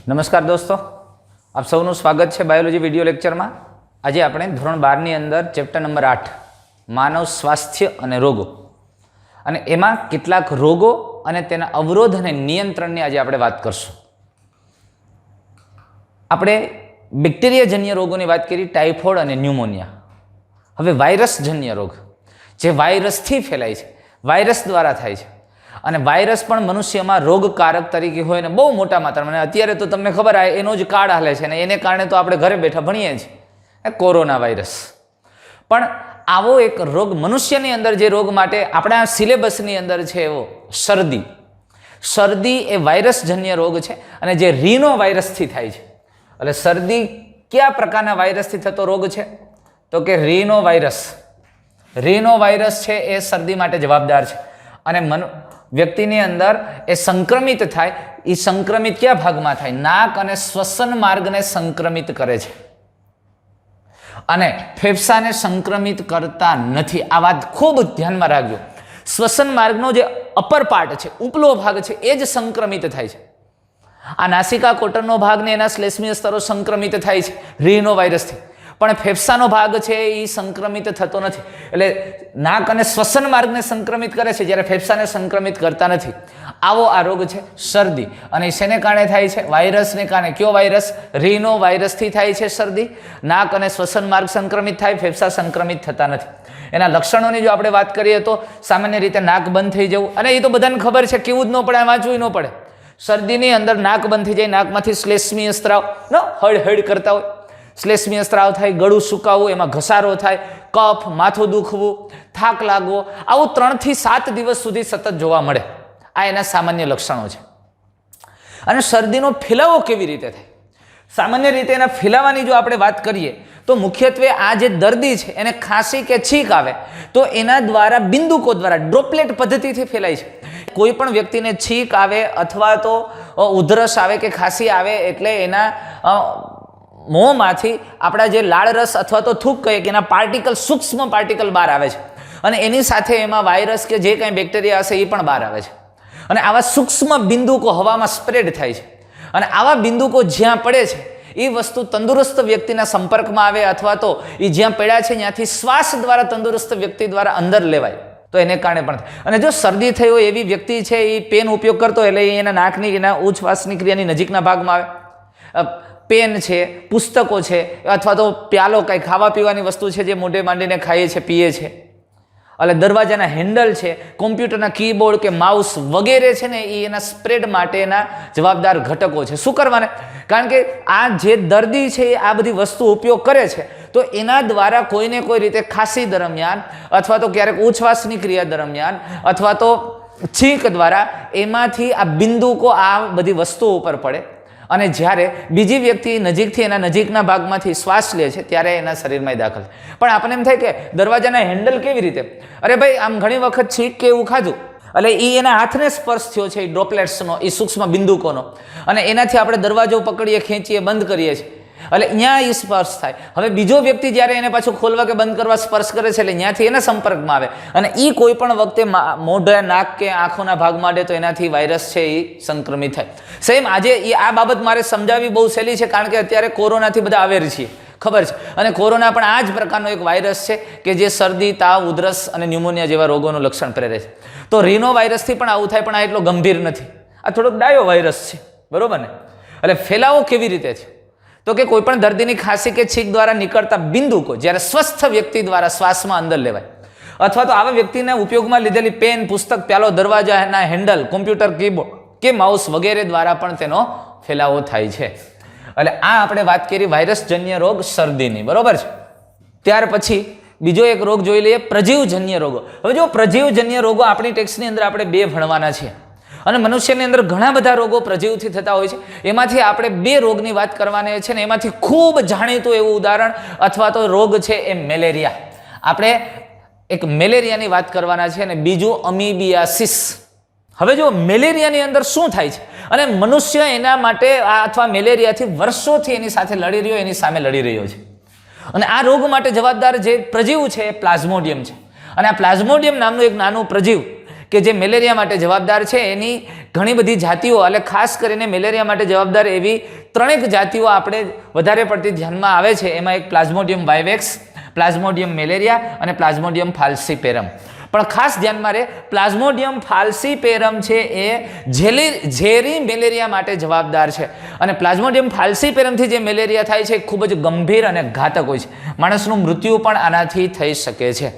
નમસ્કાર દોસ્તો, આપ સૌનું સ્વાગત છે બાયોલોજી વિડીયો લેક્ચરમાં. આજે આપણે ધોરણ 12ની અંદર ચેપ્ટર નંબર 8 માનવ સ્વાસ્થ્ય અને રોગો અને એમાં કેટલાક રોગો અને તેના અવરોધ અને નિયંત્રણની આજે આપણે વાત કરશું. આપણે બેક્ટેરિયાજન્ય રોગોની વાત કરી, ટાઇફોઇડ અને ન્યુમોનિયા. હવે વાયરસજન્ય રોગ જે વાયરસથી ફેલાય છે, વાયરસ દ્વારા થાય છે અને વાયરસ પણ મનુષ્યમાં રોગકારક તરીકે હોય ને બહુ મોટા માત્રામાં. અત્યારે તો તમને ખબર આવે એનો જ કાળ હાલે છે ને એને કારણે તો આપણે ઘરે બેઠા ભણીએ છીએ કોરોના વાયરસ. પણ આવો એક રોગ મનુષ્યની અંદર, જે રોગ માટે આપણા સિલેબસની અંદર છે એવો શરદી. શરદી એ વાયરસજન્ય રોગ છે અને જે રીનો વાયરસથી થાય છે. એટલે શરદી કયા પ્રકારના વાયરસથી થતો રોગ છે? તો કે રીનો વાયરસ. રીનો વાયરસ છે એ શરદી માટે જવાબદાર છે અને વ્યક્તિની અંદર એ સંક્રમિત થાય. એ સંક્રમિત કયા ભાગમાં થાય? નાક અને શ્વસન માર્ગને સંક્રમિત કરે છે અને ફેફસાને સંક્રમિત કરતા નથી. આ વાત ખૂબ ધ્યાનમાં રાખજો. શ્વસન માર્ગનો જે અપર પાર્ટ છે, ઉપલો ભાગ છે, એ જ સંક્રમિત થાય છે. આ નાસિકા કોટરનો ભાગ ને એના શ્લેષ્મીય સ્તરો સંક્રમિત થાય છે રીનો વાયરસથી, પણ ફેફસાનો ભાગ છે એ સંક્રમિત થતો નથી. એટલે નાક અને શ્વસન માર્ગને સંક્રમિત કરે છે, જ્યારે ફેફસાને સંક્રમિત કરતા નથી. આવો આ રોગ છે શરદી. અને શેને કારણે થાય છે? વાયરસને કારણે. કયો વાયરસ? રીનો વાયરસથી થાય છે શરદી. નાક અને શ્વસન માર્ગ સંક્રમિત થાય, ફેફસા સંક્રમિત થતા નથી. એના લક્ષણોની જો આપણે વાત કરીએ તો સામાન્ય રીતે નાક બંધ થઈ જવું, અને એ તો બધાને ખબર છે, કેવું જ ન પડે, વાંચવું ન પડે. શરદીની અંદર નાક બંધ થઈ જાય, નાકમાંથી શ્લેષ્મીય સ્ત્રાવ હળ કરતા હોય, શ્લેષ્મીય સ્ત્રાવ થાય, ગળું સુકાવવું, એમાં ઘસારો થાય, કફ, માથું દુખવું, થાક લાગવો, આવું 3 થી 7 દિવસ સુધી સતત જોવા મળે. આ એના સામાન્ય લક્ષણો છે. અને શરદીનો ફેલાવો કેવી રીતે થાય? સામાન્ય રીતે એના ફેલાવાની જો આપણે વાત કરીએ તો મુખ્યત્વે આ જે દર્દી છે એને ખાંસી કે છીંક આવે તો એના દ્વારા બિંદુકો દ્વારા ડ્રોપલેટ પદ્ધતિથી ફેલાય છે. કોઈ પણ વ્યક્તિને છીંક આવે અથવા તો ઉધરસ આવે કે ખાંસી આવે એટલે એના મોંમાંથી આપણા જે લાળરસ અથવા તો થૂક કહીએ કે એના પાર્ટિકલ, સૂક્ષ્મ પાર્ટિકલ બહાર આવે છે અને એની સાથે એમાં વાયરસ કે જે કંઈ બેક્ટેરિયા હશે એ પણ બહાર આવે છે. અને આવા સૂક્ષ્મ બિંદુકો હવામાં સ્પ્રેડ થાય છે અને આવા બિંદુકો જ્યાં પડે છે એ વસ્તુ તંદુરસ્ત વ્યક્તિના સંપર્કમાં આવે અથવા તો એ જ્યાં પડ્યા છે ત્યાંથી શ્વાસ દ્વારા તંદુરસ્ત વ્યક્તિ દ્વારા અંદર લેવાય તો એને કારણે પણ થાય. અને જો શરદી થઈ હોય એવી વ્યક્તિ છે એ પેન ઉપયોગ કરતો એટલે એના નાકની, એના ઉચ્છ્વાસની ક્રિયાની નજીકના ભાગમાં આવે. પેન છે, પુસ્તકો છે અથવા તો પ્યાલો, કંઈ ખાવા પીવાની વસ્તુ છે જે મોઢે માંડીને ખાઈએ છે, પીએ છે, એટલે દરવાજાના હેન્ડલ છે, કોમ્પ્યુટરના કીબોર્ડ કે માઉસ વગેરે છે ને એ એના સ્પ્રેડ માટેના જવાબદાર ઘટકો છે. શું કરવાને? કારણ કે આ જે દર્દી છે એ આ બધી વસ્તુ ઉપયોગ કરે છે તો એના દ્વારા કોઈને કોઈ રીતે ખાંસી દરમિયાન અથવા તો ક્યારેક ઉચ્છ્વાસની ક્રિયા દરમિયાન અથવા તો છીંક દ્વારા એમાંથી આ બિંદુકો આ બધી વસ્તુઓ ઉપર પડે અને જ્યારે બીજી વ્યક્તિ નજીકથી એના નજીકના ભાગમાંથી શ્વાસ લે છે ત્યારે એના શરીરમાં દાખલ થાય. પણ આપણને એમ થાય કે દરવાજાના હેન્ડલ કેવી રીતે? અરે ભાઈ, આમ ઘણી વખત છીંક કે એવું ખાધું એટલે એ એના હાથને સ્પર્શ થયો છે, એ ડ્રોપલેટ્સનો, એ સૂક્ષ્મ બિંદુકોનો, અને એનાથી આપણે દરવાજો પકડીએ, ખેંચીએ, બંધ કરીએ છીએ એટલે ત્યાં એ સ્પર્શ થાય. હવે બીજો વ્યક્તિ જ્યારે એને પાછું ખોલવા કે બંધ કરવા સ્પર્શ કરે છે એટલે ત્યાંથી એના સંપર્કમાં આવે અને એ કોઈ પણ વખતે મોઢા, નાક કે આંખોના ભાગ માટે તો એનાથી વાયરસ છે એ સંક્રમિત થાય. સેમ આજે આ બાબત મારે સમજાવવી બહુ સહેલી છે કારણ કે અત્યારે કોરોનાથી બધા અવેર છીએ, ખબર છે. અને કોરોના પણ આ જ પ્રકારનો એક વાયરસ છે કે જે શરદી, તાવ, ઉધરસ અને ન્યુમોનિયા જેવા રોગોનું લક્ષણ પ્રેરે છે. તો રીનો વાયરસથી પણ આવું થાય, પણ આ એટલો ગંભીર નથી. આ થોડોક ડાયો વાયરસ છે, બરોબર ને? એટલે ફેલાવો કેવી રીતે છે? તો કે કોઈ પણ દર્દીની ખાંસી કે છીંક દ્વારા નીકળતા બિંદુકો જ્યારે સ્વસ્થ વ્યક્તિ દ્વારા શ્વાસમાં અંદર લેવાય અથવા તો આવા વ્યક્તિના ઉપયોગમાં લીધેલી પેન, પુસ્તક, પ્યાલો, દરવાજાના હેન્ડલ, કોમ્પ્યુટર કીબોર્ડ કે માઉસ વગેરે દ્વારા પણ તેનો ફેલાવો થાય છે. એટલે આ આપણે વાત કરી વાયરસજન્ય રોગ શરદીની, બરોબર છે. ત્યાર પછી બીજો એક રોગ જોઈ લઈએ, પ્રજીવજન્ય રોગો. હવે જો પ્રજીવજન્ય રોગો આપણી ટેક્સ્ટની અંદર આપણે 2 ભણવાના છે અને મનુષ્યની અંદર ઘણા બધા રોગો પ્રજીવથી થતા હોય છે. એમાંથી આપણે 2 રોગની વાત કરવાની છે ને એમાંથી ખૂબ જાણીતું એવું ઉદાહરણ અથવા તો રોગ છે એ મેલેરિયા. આપણે એક મેલેરિયાની વાત કરવાના છે અને બીજું અમીબિયાસિસ. હવે જો મેલેરિયાની અંદર શું થાય છે અને મનુષ્ય એના માટે અથવા મેલેરિયાથી વર્ષોથી એની સાથે લડી રહ્યો, એની સામે લડી રહ્યો છે. અને આ રોગ માટે જવાબદાર જે પ્રજીવ છે એ પ્લાઝ્મોડિયમ છે. અને આ પ્લાઝ્મોડિયમ નામનું એક નાનું પ્રજીવ કે જે મેલેરિયા માટે જવાબદાર છે એની ઘણી બધી જાતિઓ, એટલે ખાસ કરીને મેલેરિયા માટે જવાબદાર એવી 3 જાતિઓ આપણે વધારે પડતી ધ્યાનમાં આવે છે. એમાં એક પ્લાઝ્મોડિયમ વાઇવેક્સ, પ્લાઝ્મોડિયમ મેલેરિયા અને પ્લાઝ્મોડિયમ ફાલ્સીપેરમ. પણ ખાસ ધ્યાનમાં રહે, પ્લાઝ્મોડિયમ ફાલ્સીપેરમ છે એ ઝેરી મેલેરિયા માટે જવાબદાર છે. અને પ્લાઝ્મોડિયમ ફાલ્સીપેરમથી જે મેલેરિયા થાય છે એ ખૂબ જ ગંભીર અને ઘાતક હોય છે. માણસનું મૃત્યુ પણ આનાથી થઈ શકે છે.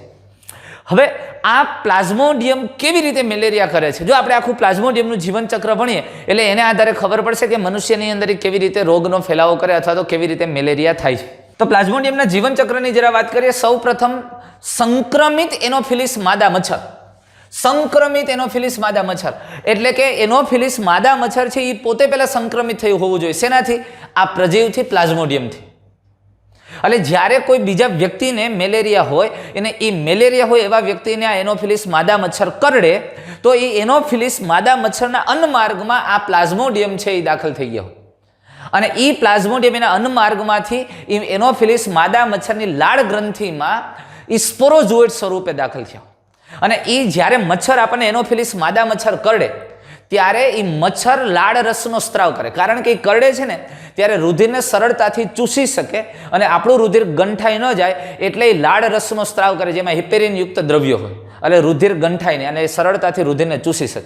હવે આ પ્લાઝ્મોડિયમ કેવી રીતે મેલેરિયા કરે છે? જો આપણે આખું પ્લાઝ્મોડિયમનું જીવનચક્ર ભણીએ એટલે એને આધારે ખબર પડશે કે મનુષ્યની અંદર કેવી રીતે રોગનો ફેલાવો કરે અથવા તો કેવી રીતે મેલેરિયા થાય છે. તો પ્લાઝ્મોડિયમના જીવનચક્રની જરા વાત કરીએ. સૌ પ્રથમ સંક્રમિત એનોફિલિસ માદા મચ્છર. સંક્રમિત એનોફિલિસ માદા મચ્છર એટલે કે એનોફિલિસ માદા મચ્છર છે એ પોતે પહેલા સંક્રમિત થયું હોવું જોઈએ. શેનાથી? આ પ્રજીવથી, પ્લાઝ્મોડિયમથી. એટલે જ્યારે કોઈ બીજા વ્યક્તિને મેલેરિયા હોય અને એ મેલેરિયા હોય એવા વ્યક્તિને આ એનોફિલિસ માદા મચ્છર કરડે તો એ એનોફિલિસ માદા મચ્છરના અન્નમાર્ગમાં આ પ્લાઝ્મોડિયમ છે એ દાખલ થઈ ગયો અને એ પ્લાઝ્મોડિયમ એના અન્નમાર્ગમાંથી એનોફિલિસ માદા મચ્છરની લાળ ગ્રંથિમાં એ સ્પોરોઝોઇડ સ્વરૂપે દાખલ થયો. અને એ જ્યારે મચ્છર આપણને એનોફિલિસ માદા મચ્છર કરડે ત્યારે એ મચ્છર લાળ રસનો સ્ત્રાવ કરે. કારણ કે એ કરડે છે ને ત્યારે રુધિરને સરળતાથી ચૂસી શકે અને આપણું રુધિર ગંઠાઈ ન જાય એટલે એ લાળ રસનો સ્ત્રાવ કરે, જેમાં હિપેરિન યુક્ત દ્રવ્યો હોય એટલે રુધિર ગંઠાય નહીં અને સરળતાથી રુધિરને ચૂસી શકે.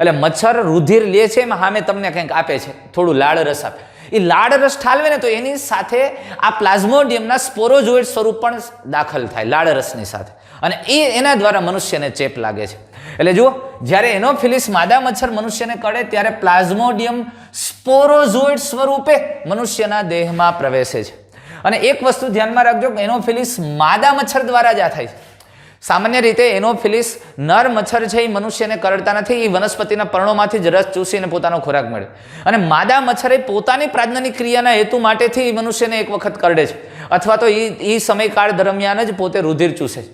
એટલે મચ્છર રુધિર લે છે એમાં સામે તમને કંઈક આપે છે, થોડું લાળ રસ આપે. એ લાળ રસ ઠાલવે ને તો એની સાથે આ પ્લાઝ્મોડિયમના સ્પોરોઝોઇડ સ્વરૂપ પણ દાખલ થાય લાળ રસની સાથે અને એના દ્વારા મનુષ્યને ચેપ લાગે છે. એટલે જુઓ, જ્યારે એનોફિલિસ માદા મચ્છર મનુષ્યને કરડે ત્યારે પ્લાઝ્મોડિયમ સ્પોરોઝોઇડ સ્વરૂપે મનુષ્યના દેહમાં પ્રવેશે છે. અને એક વસ્તુ ધ્યાનમાં રાખજો, એનોફિલિસ માદા મચ્છર દ્વારા જ આ થાય છે. સામાન્ય રીતે એનોફિલિસ નર મચ્છર છે એ મનુષ્યને કરડતા નથી, એ વનસ્પતિના પર્ણોમાંથી જ રસ ચૂસીને પોતાનો ખોરાક મળે. અને માદા મચ્છર એ પોતાની પ્રાજનની ક્રિયાના હેતુ માટેથી એ મનુષ્યને એક વખત કરડે છે અથવા તો એ સમયકાળ દરમિયાન જ પોતે રુધિર ચૂસે છે.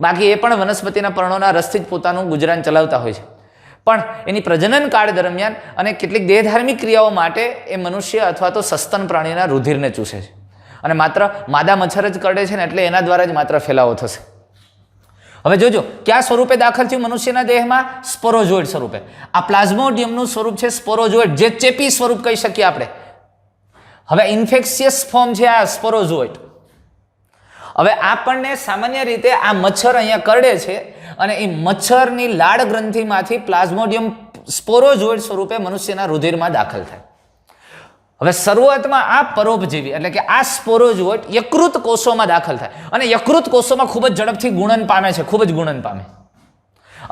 બાકી એ પણ વનસ્પતિના પર્ણોના રસથી જ પોતાનું ગુજરાન ચલાવતા હોય છે. પણ એની પ્રજનન કાળ દરમિયાન અને કેટલીક દેહધાર્મિક ક્રિયાઓ માટે એ મનુષ્ય અથવા તો સસ્તન પ્રાણીના રુધિરને ચૂસે છે. અને માત્ર માદા મચ્છર જ કરડે છે ને એટલે એના દ્વારા જ માત્ર ફેલાવો થશે. હવે જોજો, કયા સ્વરૂપે દાખલ થયું મનુષ્યના દેહમાં? સ્પોરોઝોઇડ સ્વરૂપે. આ પ્લાઝ્મોડિયમનું સ્વરૂપ છે સ્પોરોઝોઇડ, જે ચેપી સ્વરૂપ કહી શકીએ આપણે. હવે ઇન્ફેક્શિયસ ફોર્મ છે આ સ્પોરોઝોઇડ. હવે આપણને સામાન્ય રીતે આ મચ્છર અહીંયા કરડે છે અને એ મચ્છરની લાળ ગ્રંથિમાંથી પ્લાઝ્મોડિયમ સ્પોરોઝોઇડ સ્વરૂપે મનુષ્યના રુધિરમાં દાખલ થાય. હવે શરૂઆતમાં આ પરોપજીવી એટલે કે આ સ્પોરોઝોઇડ યકૃત કોષોમાં દાખલ થાય અને યકૃત કોષોમાં ખૂબ જ ઝડપથી ગુણન પામે છે, ખૂબ જ ગુણન પામે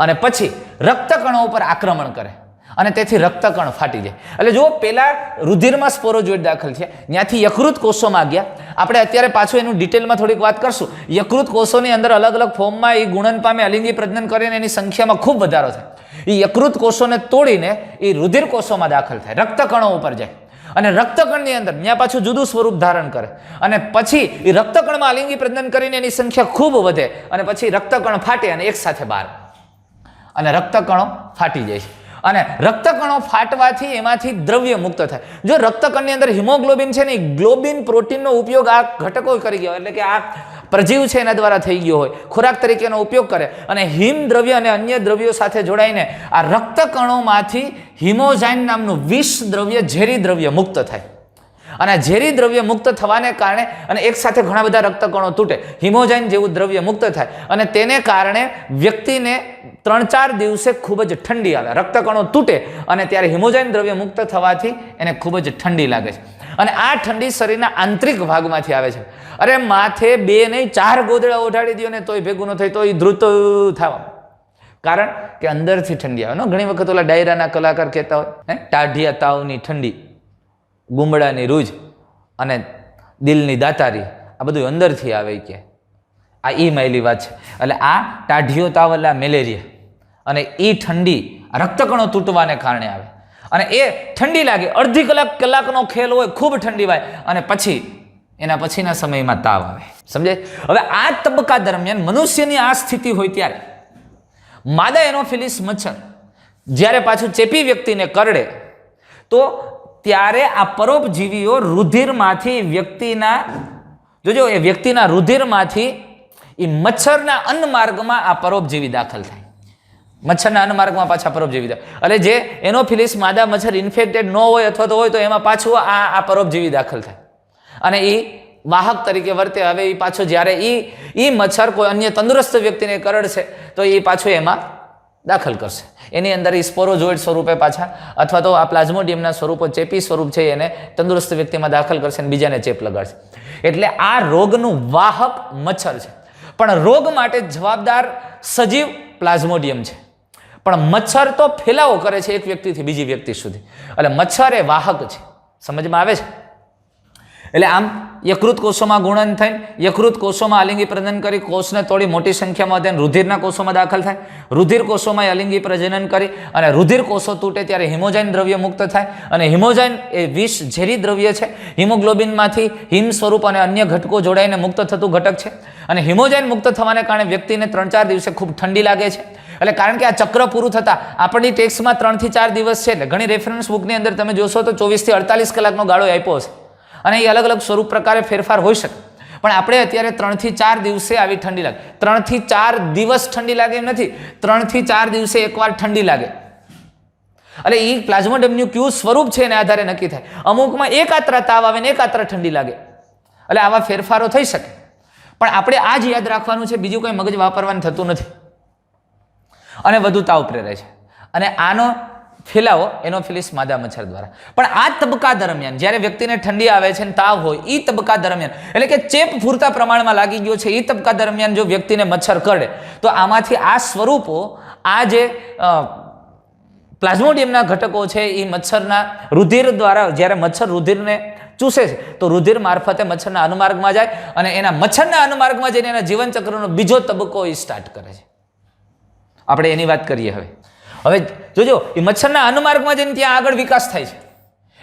અને પછી રક્તકણો ઉપર આક્રમણ કરે અને તેથી રક્તકણ ફાટી જાય. એટલે જુઓ, પહેલા રુધિરમાં સ્પોરોઝોઇડ દાખલ છે, ત્યાંથી યકૃત કોષોમાં ગયા. આપણે અત્યારે પાછું એનું ડિટેલમાં થોડીક વાત કરશું. યકૃત કોષોની અંદર અલગ અલગ ફોર્મમાં એ ગુણન પામે, અલિંગી પ્રજનન કરીને એની સંખ્યામાં ખૂબ વધારો થાય. એ યકૃત કોષોને તોડીને એ રુધિર કોષોમાં દાખલ થાય, રક્તકણો ઉપર જાય અને રક્તકણની અંદર ત્યાં પાછું જુદું સ્વરૂપ ધારણ કરે અને પછી એ રક્તકણમાં અલિંગી પ્રજનન કરીને એની સંખ્યા ખૂબ વધે અને પછી રક્તકણ ફાટે અને એક સાથે બહાર અને રક્તકણો ફાટી જાય છે. અને રક્તકણો ફાટવાથી એમાંથી દ્રવ્ય મુક્ત થાય. જો રક્તકણની અંદર હિમોગ્લોબિન છે ને, ગ્લોબિન પ્રોટીનનો ઉપયોગ આ ઘટકો કરી ગયો એટલે કે આ પ્રજીવ છે એના દ્વારા થઈ ગયો હોય, ખોરાક તરીકેનો ઉપયોગ કરે અને હિમ દ્રવ્ય અને અન્ય દ્રવ્યો સાથે જોડાઈને આ રક્તકણોમાંથી હિમોઝાઇન નામનું વિષ દ્રવ્ય, ઝેરી દ્રવ્ય મુક્ત થાય. અને ઝેરી દ્રવ્ય મુક્ત થવાને કારણે અને એક સાથે ઘણા બધા રક્તકણો તૂટે, હિમોઝાઇન જેવું દ્રવ્ય મુક્ત થાય અને તેને કારણે વ્યક્તિને 3-4 દિવસે ખૂબ જ ઠંડી આવે. રક્તકણો તૂટે અને ત્યારે હિમોઝાઇન દ્રવ્ય મુક્ત થવાથી એને ખૂબ જ ઠંડી લાગે છે અને આ ઠંડી શરીરના આંતરિક ભાગમાંથી આવે છે. અરે માથે 2 નહીં 4 ગોદડા ઓઢાડી દો ને તોય ભેગું ન થાય, તો એ ધ્રુત થવા, કારણ કે અંદરથી ઠંડી આવે. ઘણી વખત ઓલા ડાયરાના કલાકાર કહેતા હોય, ટાઢિયા તાવની ઠંડી, ગુમડાની રૂજ અને દિલની દાતારી, આ બધું અંદરથી આવે કે આ માયલી વાત છે. એટલે આ ટાઢિયો તાવ એટલે મેલેરિયા અને એ ઠંડી રક્તકણો તૂટવાને કારણે આવે અને એ ઠંડી લાગે, અડધી કલાકનો ખેલ હોય, ખૂબ ઠંડી વાય અને પછી એના પછીના સમયમાં તાવ આવે. સમજાય? હવે આ તબક્કા દરમિયાન મનુષ્યની આ સ્થિતિ હોય ત્યારે માદા એનોફિલિસ મચ્છર જ્યારે પાછું ચેપી વ્યક્તિને કરડે તો ત્યારે આ પરોપજીવીઓ રુધિરમાંથી વ્યક્તિના, જોજો, એ વ્યક્તિના રુધિરમાંથી એ મચ્છરના અન્નમાર્ગમાં આ પરોપજીવી દાખલ થાય. મચ્છરના અન્નમાર્ગમાં પાછા પરોપજીવી થાય. એટલે જે એનોફિલિસ માદા મચ્છર ઇન્ફેક્ટેડ ન હોય અથવા તો હોય તો એમાં પાછું આ પરોપજીવી દાખલ થાય અને એ વાહક તરીકે વર્તે. હવે એ પાછો જ્યારે એ મચ્છર કોઈ અન્ય તંદુરસ્ત વ્યક્તિને કરડશે તો એ પાછું એમાં દાખલ કરશે. એની અંદર એ સ્પોરોઝોઇડ સ્વરૂપે પાછા અથવા તો આ પ્લાઝ્મોડિયમના સ્વરૂપો ચેપી સ્વરૂપ છે એને તંદુરસ્ત વ્યક્તિમાં દાખલ કરશે અને બીજાને ચેપ લગાડશે. એટલે આ રોગનું વાહક મચ્છર છે, પણ રોગ માટે જવાબદાર સજીવ પ્લાઝ્મોડિયમ છે. પણ મચ્છર તો ફેલાવો કરે છે એક વ્યક્તિથી બીજી વ્યક્તિ સુધી. એટલે મચ્છર એ વાહક છે. સમજમાં આવે છે? એટલે આમ યકૃત કોષોમાં ગુણન થઈને યકૃત કોષોમાં અલિંગી પ્રજનન કરી કોષને તોડી મોટી સંખ્યામાં વધે રુધિરના કોષોમાં દાખલ થાય. રુધિર કોષોમાં અલિંગી પ્રજનન કરી અને રુધિર કોષો તૂટે ત્યારે હિમોજાઇન દ્રવ્ય મુક્ત થાય અને હિમોજાઇન એ વિષ ઝેરી દ્રવ્ય છે. હિમોગ્લોબિનમાંથી હિમ સ્વરૂપ અને અન્ય ઘટકો જોડાઈને મુક્ત થતું ઘટક છે અને હિમોજાઇન મુક્ત થવાને કારણે વ્યક્તિને 3-4 દિવસે ખૂબ ઠંડી લાગે છે. એટલે કારણ કે આ ચક્ર પૂરું થતાં આપણી ટેક્સમાં 3 થી 4 દિવસ છે. એટલે ઘણી રેફરન્સ બુકની અંદર તમે જોશો તો 24 થી 48 કલાકનો ગાળો આપ્યો હશે અને એ અલગ અલગ સ્વરૂપ પ્રકારે ફેરફાર હોઈ શકે. પણ આપણે અત્યારે 3 થી 4 દિવસે આવી ઠંડી લાગે. 3 થી 4 દિવસ ઠંડી લાગે એમ નથી, 3 થી 4 દિવસે એકવાર ઠંડી લાગે. એટલે એ પ્લાઝ્મોડિયમનું કયું સ્વરૂપ છે એના આધારે નક્કી થાય. અમુકમાં એકાત્ર તાવ આવે ને એકાત્ર ઠંડી લાગે. એટલે આવા ફેરફારો થઈ શકે. પણ આપણે આ જ યાદ રાખવાનું છે, બીજું કંઈ મગજ વાપરવાનું થતું નથી અને વધુ તાવ પ્રેરાય છે. અને આનો ફેલાવો એનોફિલિસ માદા મચ્છર દ્વારા. પણ આ તબક્કા દરમિયાન જ્યારે વ્યક્તિને ઠંડી આવે છે અને તાવ હોય એ તબક્કા દરમિયાન એટલે કે ચેપ પૂરતા પ્રમાણમાં લાગી ગયો છે એ તબક્કા દરમિયાન જો વ્યક્તિને મચ્છર કરડે તો આમાંથી આ સ્વરૂપો આ જે પ્લાઝ્મોડિયમના ઘટકો છે એ મચ્છરના રુધિર દ્વારા જ્યારે મચ્છર રુધિરને ચૂસે છે તો રુધિર મારફતે મચ્છરના અનુમાર્ગમાં જાય અને એના મચ્છરના અનુમાર્ગમાં જઈને એના જીવનચક્રનો બીજો તબક્કો એ સ્ટાર્ટ કરે છે. આપણે એની વાત કરીએ હવે. હવે જોજો એ મચ્છરના અનુમાર્ગમાં જઈને ત્યાં આગળ વિકાસ થાય છે.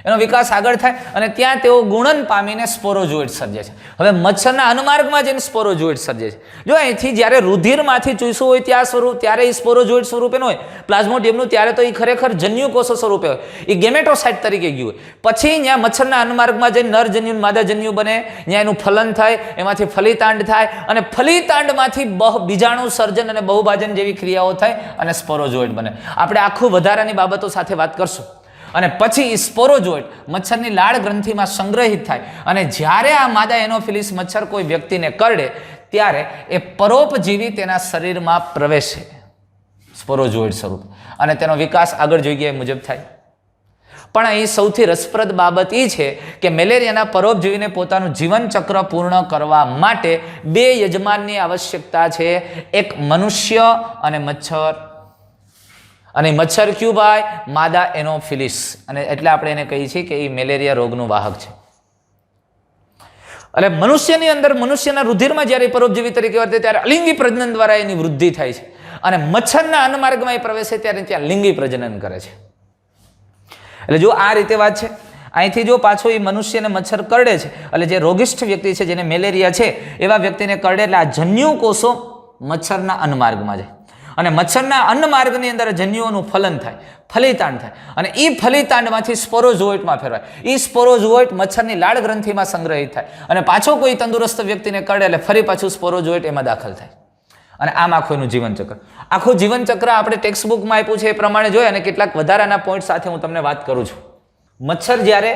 એનો વિકાસ આગળ થાય અને ત્યાં તેઓ ગુણન પામીને સ્પોરોઝોઇડ સર્જે છે. હવે મચ્છરના અનુમાર્ગમાં જઈને સ્પોરોઝોઇડ સર્જે છે. જો અહીંથી જ્યારે રુધિરમાંથી ચૂસ્યું હોય ત્યાં સ્વરૂપ ત્યારે એ સ્પોરોઝોઇડ સ્વરૂપે ન હોય પ્લાઝ્મોડિયમનું, ત્યારે તો એ ખરેખર જન્યુકોષો સ્વરૂપે હોય, એ ગેમેટોસાઇટ તરીકે ગયું હોય. પછી ત્યાં મચ્છરના અનુમાર્ગમાં જઈને નરજન્યુ માદાજન્યુ બને, ત્યાં એનું ફલન થાય, એમાંથી ફલિતાંડ થાય અને ફલિતાંડમાંથી બીજાણુ સર્જન અને બહુભાજન જેવી ક્રિયાઓ થાય અને સ્પોરોઝોઇડ બને. આપણે આખું વધારાની બાબતો સાથે વાત કરશું. અને પછી સ્પોરોઝોઇડ મચ્છરની લાળ ગ્રંથિમાં સંગ્રહિત થાય અને જ્યારે આ માદા એનોફિલિસ મચ્છર કોઈ વ્યક્તિને કરડે ત્યારે એ પરોપજીવી તેના શરીરમાં પ્રવેશે સ્પોરોઝોઇડ સ્વરૂપ અને તેનો વિકાસ આગળ જોઈએ એ મુજબ થાય. પણ અહીં સૌથી રસપ્રદ બાબત એ છે કે મેલેરિયાના પરોપજીવીને પોતાનું જીવનચક્ર પૂર્ણ કરવા માટે 2 યજમાનની આવશ્યકતા છે, એક મનુષ્ય અને મચ્છર. અને મચ્છર ક્યુ ભાઈ? માદા એનોફિલિસ. અને એટલે આપણે એને કહીએ છીએ કે એ મેલેરિયા રોગનું વાહક છે. એટલે મનુષ્યની અંદર મનુષ્યના રુધિરમાં જ્યારે પરોપજીવી તરીકે વર્તે ત્યારે અલિંગી પ્રજનન દ્વારા એની વૃદ્ધિ થાય છે અને મચ્છરના અન્નમાર્ગમાં એ પ્રવેશે ત્યારે ત્યાં લિંગી પ્રજનન કરે છે. એટલે જો આ રીતે વાત છે. અહીંથી જો પાછો એ મનુષ્યને મચ્છર કરડે છે એટલે જે રોગિષ્ઠ વ્યક્તિ છે જેને મેલેરિયા છે એવા વ્યક્તિને કરડે એટલે આ જન્યુ કોષો મચ્છરના અન્નમાર્ગમાં જાય અને મચ્છરના અન્નમાર્ગની અંદર જન્યુઓનું ફલન થાય, ફલિતાંડ થાય અને એ ફલિતાંડમાંથી સ્પોરોઝોઇટમાં ફેરવાય. એ સ્પોરોઝોઇટ મચ્છરની લાળ ગ્રંથિમાં સંગ્રહિત થાય અને પાછો કોઈ તંદુરસ્ત વ્યક્તિને કરડે એટલે ફરી પાછું સ્પોરોઝોઇટ એમાં દાખલ થાય અને આમ આખું એનું જીવનચક્ર. આખું જીવનચક્ર આપણે ટેક્સ્ટ બુકમાં આપ્યું છે એ પ્રમાણે જોઈએ અને કેટલાક વધારાના પોઈન્ટ સાથે હું તમને વાત કરું છું. મચ્છર જ્યારે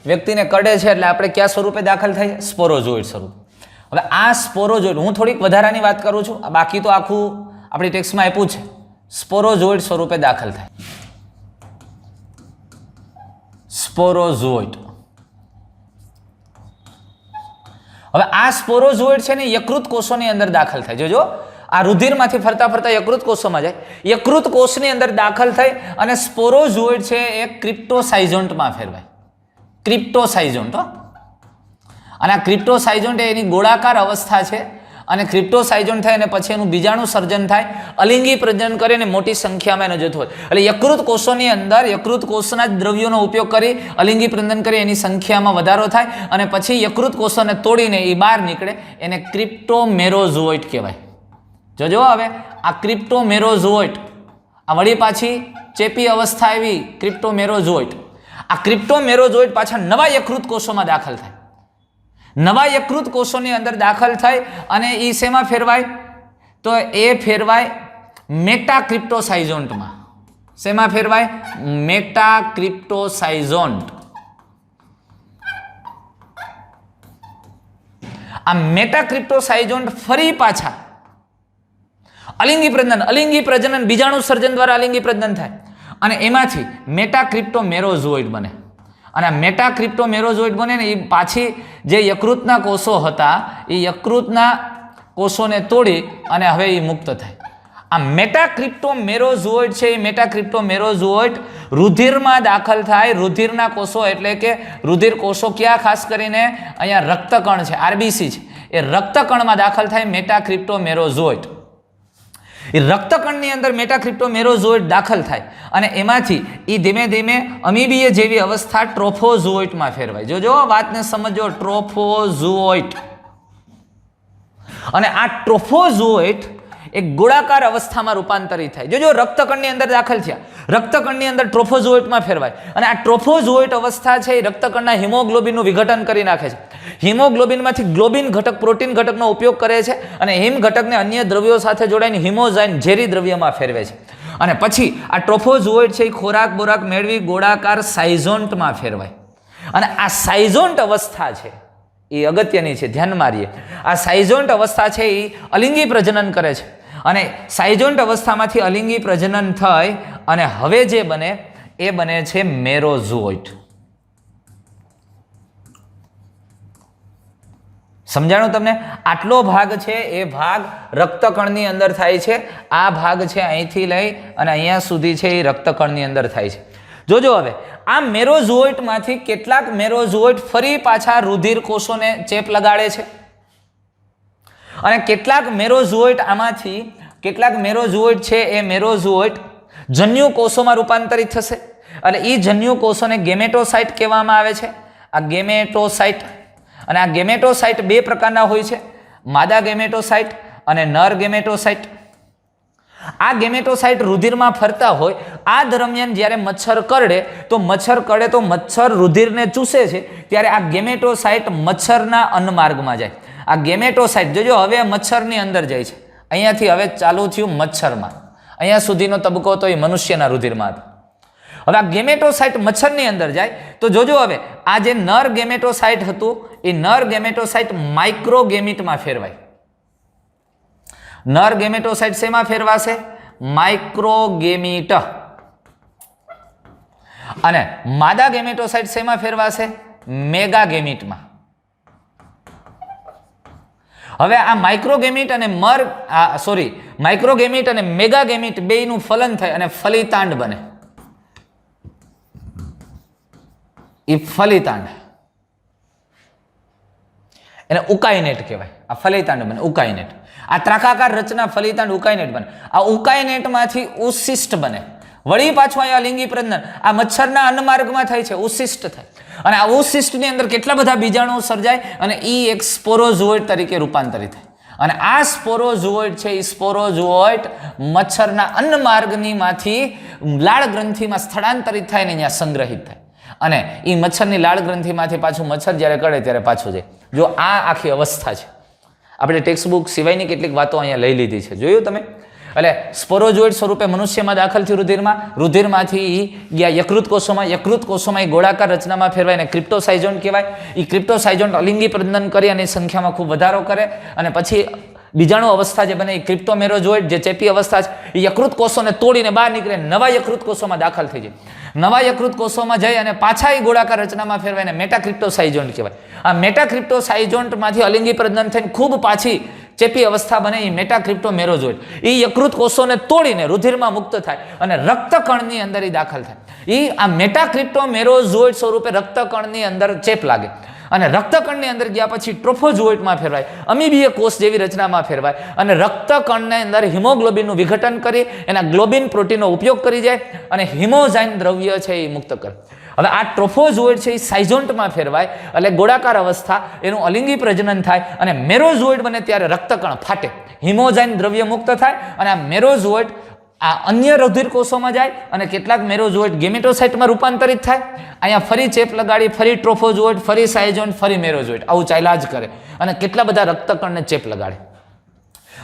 વ્યક્તિને કરડે છે એટલે આપણે કયા સ્વરૂપે દાખલ થાય? સ્પોરોઝોઇડ સ્વરૂપ. હવે આ સ્પોરોઝોઇડ હું થોડીક વધારાની વાત કરું છું, બાકી તો આખું આપણી ટેક્સ્ટમાં આપ્યું છે. સ્પોરોઝોઇડ સ્વરૂપે દાખલ થાય. સ્પોરોઝોઇડ. હવે આ સ્પોરોઝોઇડ છે ને યકૃત કોષોની અંદર દાખલ થાય. જોજો આ રુધિરમાંથી ફરતા ફરતા યકૃત કોષોમાં જાય. યકૃત કોષની અંદર દાખલ થઈ અને સ્પોરોઝોઇડ છે એ ક્રિપ્ટોસાઇઝોન્ટમાં ફેરવાય. ક્રિપ્ટોસાઇઝોન્ટ. અને આ ક્રિપ્ટોસાઇઝોન્ટ એની ગોળાકાર અવસ્થા છે અને ક્રિપ્ટોસાઇઝોન્ટ થાય અને પછી એનું બીજાણુ સર્જન થાય, અલિંગી પ્રજનન કરે અને મોટી સંખ્યામાં એનો જથ્થો હોય. એટલે યકૃત કોષોની અંદર યકૃત કોષના જ દ્રવ્યોનો ઉપયોગ કરી અલિંગી પ્રજનન કરી એની સંખ્યામાં વધારો થાય અને પછી યકૃત કોષોને તોડીને એ બહાર નીકળે, એને ક્રિપ્ટોમેરોઝોઇટ કહેવાય. જોજો હવે આ ક્રિપ્ટોમેરોઝોઇટ, આ વળી પાછી ચેપી અવસ્થા એવી ક્રિપ્ટોમેરોઝોઇટ. આ ક્રિપ્ટોમેરોઝોઇટ પાછા નવા યકૃત કોષોમાં દાખલ થાય. નવા યકૃત કોષોની અંદર દાખલ થાય અને એ શેમાં ફેરવાય? તો એ ફેરવાય મેટાક્રિપ્ટોસાઇઝોન્ટમાં. શેમાં ફેરવાય? મેટાક્રિપ્ટોસાઇઝોન્ટ. આ મેટાક્રિપ્ટોસાઇઝોન્ટ ફરી પાછા અલિંગી પ્રજનન, અલિંગી પ્રજનન બીજાણુ સર્જન દ્વારા અલિંગી પ્રજનન થાય અને એમાંથી મેટાક્રિપ્ટોમેરોઝોઇડ બને. અને આ મેટાક્રિપ્ટોમેરોઝોઇડ બને ને એ પાછી જે યકૃતના કોષો હતા એ યકૃતના કોષોને તોડી અને હવે એ મુક્ત થાય. આ મેટાક્રિપ્ટોમેરોઝોઇડ છે એ મેટાક્રિપ્ટોમેરોઝોઇડ રુધિરમાં દાખલ થાય. રુધિરના કોષો એટલે કે રુધિર કોષો ક્યાં? ખાસ કરીને અહીંયા રક્તકણ છે, આરબીસી છે, એ રક્તકણમાં દાખલ થાય મેટાક્રિપ્ટોમેરોઝોઇડ. એ રક્તકણની અંદર મેટાક્રિપ્ટોમેરોઝોઇડ દાખલ થાય અને એમાંથી એ ધીમે ધીમે અમીબીય જેવી અવસ્થા ટ્રોફોઝોઇટમાં ફેરવાય. જોજો વાતને સમજો, ટ્રોફોઝોઇટ. અને આ ટ્રોફોઝોઇટ એક ગોળાકાર અવસ્થામાં રૂપાંતરિત થાય. જોજો રક્તકણની અંદર દાખલ થયા, રક્તકણની અંદર ટ્રોફોઝોઇટમાં ફેરવાય અને આ ટ્રોફોઝોઇટ અવસ્થા છે એ રક્તકણના હિમોગ્લોબિનનું વિઘટન કરી નાખે છે. હિમોગ્લોબિનમાંથી ગ્લોબિન ઘટક, પ્રોટીન ઘટકનો ઉપયોગ કરે છે અને હિમ ઘટકને અન્ય દ્રવ્યો સાથે જોડાઈને હિમોઝાઇન ઝેરી દ્રવ્યમાં ફેરવે છે. અને પછી આ ટ્રોફોઝોઇટ છે એ ખોરાક બોરાક મેળવી ગોળાકાર સાઇઝોન્ટમાં ફેરવાય. અને આ સાઇઝોન્ટ અવસ્થા છે એ અગત્યની છે, ધ્યાન મારીએ. આ સાઇઝોન્ટ અવસ્થા છે એ અલિંગી પ્રજનન કરે છે અને સાઇઝોન્ટ અવસ્થામાંથી અલિંગી પ્રજનન થઈ અને હવે જે બને એ બને છે મેરોઝોઇટ. સમજાણું તમને? આટલો ભાગ છે એ ભાગ રક્તકણની અંદર થાય છે. આ ભાગ છે અહીંથી લઈ અને અહીંયા સુધી છે એ રક્તકણની અંદર થાય છે. જોજો હવે આ મેરોઝોઇટમાંથી કેટલાક મેરોઝોઇટ ફરી પાછા રુધિર કોષોને ચેપ લગાડે છે અને કેટલાક મેરોઝોઇટ આમાંથી કેટલાક મેરોઝોઇટ છે એ મેરોઝોઇટ જન્યુ કોષોમાં રૂપાંતરિત થશે અને એ જન્યુ કોષોને ગેમેટોસાઇટ કહેવામાં આવે છે. આ ગેમેટોસાઇટ. અને આ ગેમેટોસાઇટ બે પ્રકારના હોય છે, માદા ગેમેટોસાઇટ અને નર ગેમેટોસાઇટ. આ ગેમેટોસાઇટ રુધિરમાં ફરતા હોય આ દરમિયાન જ્યારે મચ્છર કરડે તો મચ્છર રુધિરને ચૂસે છે ત્યારે આ ગેમેટોસાઇટ મચ્છરના અન્નમાર્ગમાં જાય. આ ગેમેટોસાઇટ જોજો હવે મચ્છરની અંદર જાય છે. અહીંયાથી હવે ચાલુ થયું મચ્છરમાં, અહીંયા સુધીનો તબક્કો તો એ મનુષ્યના રુધિરમાં હતો. હવે આ ગેમેટોસાઇટ મચ્છરની અંદર જાય તો જોજો હવે આ જે નર ગેમેટોસાઇટ હતું એ નર ગેમેટોસાઇટ માઇક્રોગેમિટમાં ફેરવાય. નર ગેમેટોસાઇટ શેમાં ફેરવાશે? માઇક્રોગેમિટ. અને માદા ગેમેટોસાઇટ શેમાં ફેરવાશે? મેગાગેમિટમાં. હવે આ માઇક્રોગેમિટ અને માઇક્રોગેમિટ અને મેગાગેમિટ બેયનું ફલન થાય અને ફલિતાંડ બને. એ ફલિતાંડ એને ઉકાઇનેટ કહેવાય. આ ફલિતાંડ બને ઉકાઇનેટ. આ ત્રાકાકાર રચના ફલિતાંડ ઉકાઇનેટ બને. આ ઉકાઇનેટમાંથી ઉચ્છિષ્ટ બને. વળી પાછું અહીંયા લિંગી પ્રજનન આ મચ્છરના અન્નમાર્ગમાં થાય છે, ઉચ્છિષ્ટ થાય અને આ ઉચ્છિષ્ટની અંદર કેટલા બધા બીજાણુઓ સર્જાય અને એ એક સ્પોરોઝોઇડ તરીકે રૂપાંતરિત થાય. અને આ સ્પોરોઝોઇડ છે એ સ્પોરોઝોઇડ મચ્છરના અન્નમાર્ગનીમાંથી લાળ ગ્રંથિમાં સ્થળાંતરિત થાય ને અહીંયા સંગ્રહિત થાય અને એ મચ્છરની લાળ ગ્રંથિમાંથી પાછું મચ્છર જ્યારે કરે ત્યારે પાછું જાય. જો આ આખી અવસ્થા છે. આપણે ટેક્સ્ટ બુક સિવાયની કેટલીક વાતો અહીંયા લઈ લીધી છે, જોયું તમે? એટલે સ્પોરોઝોઇડ સ્વરૂપે મનુષ્યમાં દાખલ થયું રુધિરમાંથી ગયા યકૃત કોષોમાં એ ગોળાકાર રચનામાં ફેરવાય અને ક્રિપ્ટોસાઇઝોન્ટ કહેવાય. એ ક્રિપ્ટોસાઇઝોન્ટ અલિંગી પ્રજનન કરી અને સંખ્યામાં ખૂબ વધારો કરે અને પછી બીજાણુ અવસ્થા જે બને એ ક્રિપ્ટોમેરોઝોઇડ જે ચેપી અવસ્થા છે એ યકૃત કોષોને તોડીને બહાર નીકળે, નવા યકૃત કોષોમાં દાખલ થઈ જાય. નવા યકૃત કોષોમાં જઈ અને પાછા એ ગોળાકાર રચનામાં ફેરવાય અને મેટાક્રિપ્ટોસાઇઝોન્ટ કહેવાય. આ મેટાક્રિપ્ટોસાઇઝોન્ટમાંથી અલિંગી પ્રજનન થઈને ખૂબ પાછી ચેપી અવસ્થા બને એ મેટાક્રિપ્ટોમેરોઝોઇડ. એ યકૃત કોષોને તોડીને રુધિરમાં મુક્ત થાય અને રક્તકણની અંદર એ દાખલ થાય. એ આ મેટાક્રિપ્ટોમેરોઝોઇડ સ્વરૂપે રક્તકણની અંદર ચેપ લાગે અને રક્તકણની અંદર ગયા પછી ટ્રોફોઝોઇટમાં ફેરવાય, અમીબીય કોષ જેવી રચનામાં ફેરવાય અને રક્તકણની અંદર હિમોગ્લોબિનનું વિઘટન કરી એના ગ્લોબિન પ્રોટીનનો ઉપયોગ કરી જાય અને હિમોઝાઇન દ્રવ્ય છે એ મુક્ત કરે. હવે આ ટ્રોફોઝોઇડ છે એ સાઇઝોન્ટમાં ફેરવાય એટલે ગોળાકાર અવસ્થા, એનું અલિંગી પ્રજનન થાય અને મેરોઝોઇડ બને ત્યારે રક્તકણ ફાટે, હિમોઝાઇન દ્રવ્ય મુક્ત થાય અને આ મેરોઝોઇડ આ અન્ય રુધિર કોષોમાં જાય અને કેટલાક મેરોઝોઇડ ગેમેટોસાઇટમાં રૂપાંતરિત થાય. અહીંયા ફરી ચેપ લગાડી, ફરી ટ્રોફોઝોઇડ, ફરી સાઇઝોન્ટ, ફરી મેરોઝોઇડ, આવું ચાલ્યા જ કરે અને કેટલા બધા રક્તકણને ચેપ લગાડે.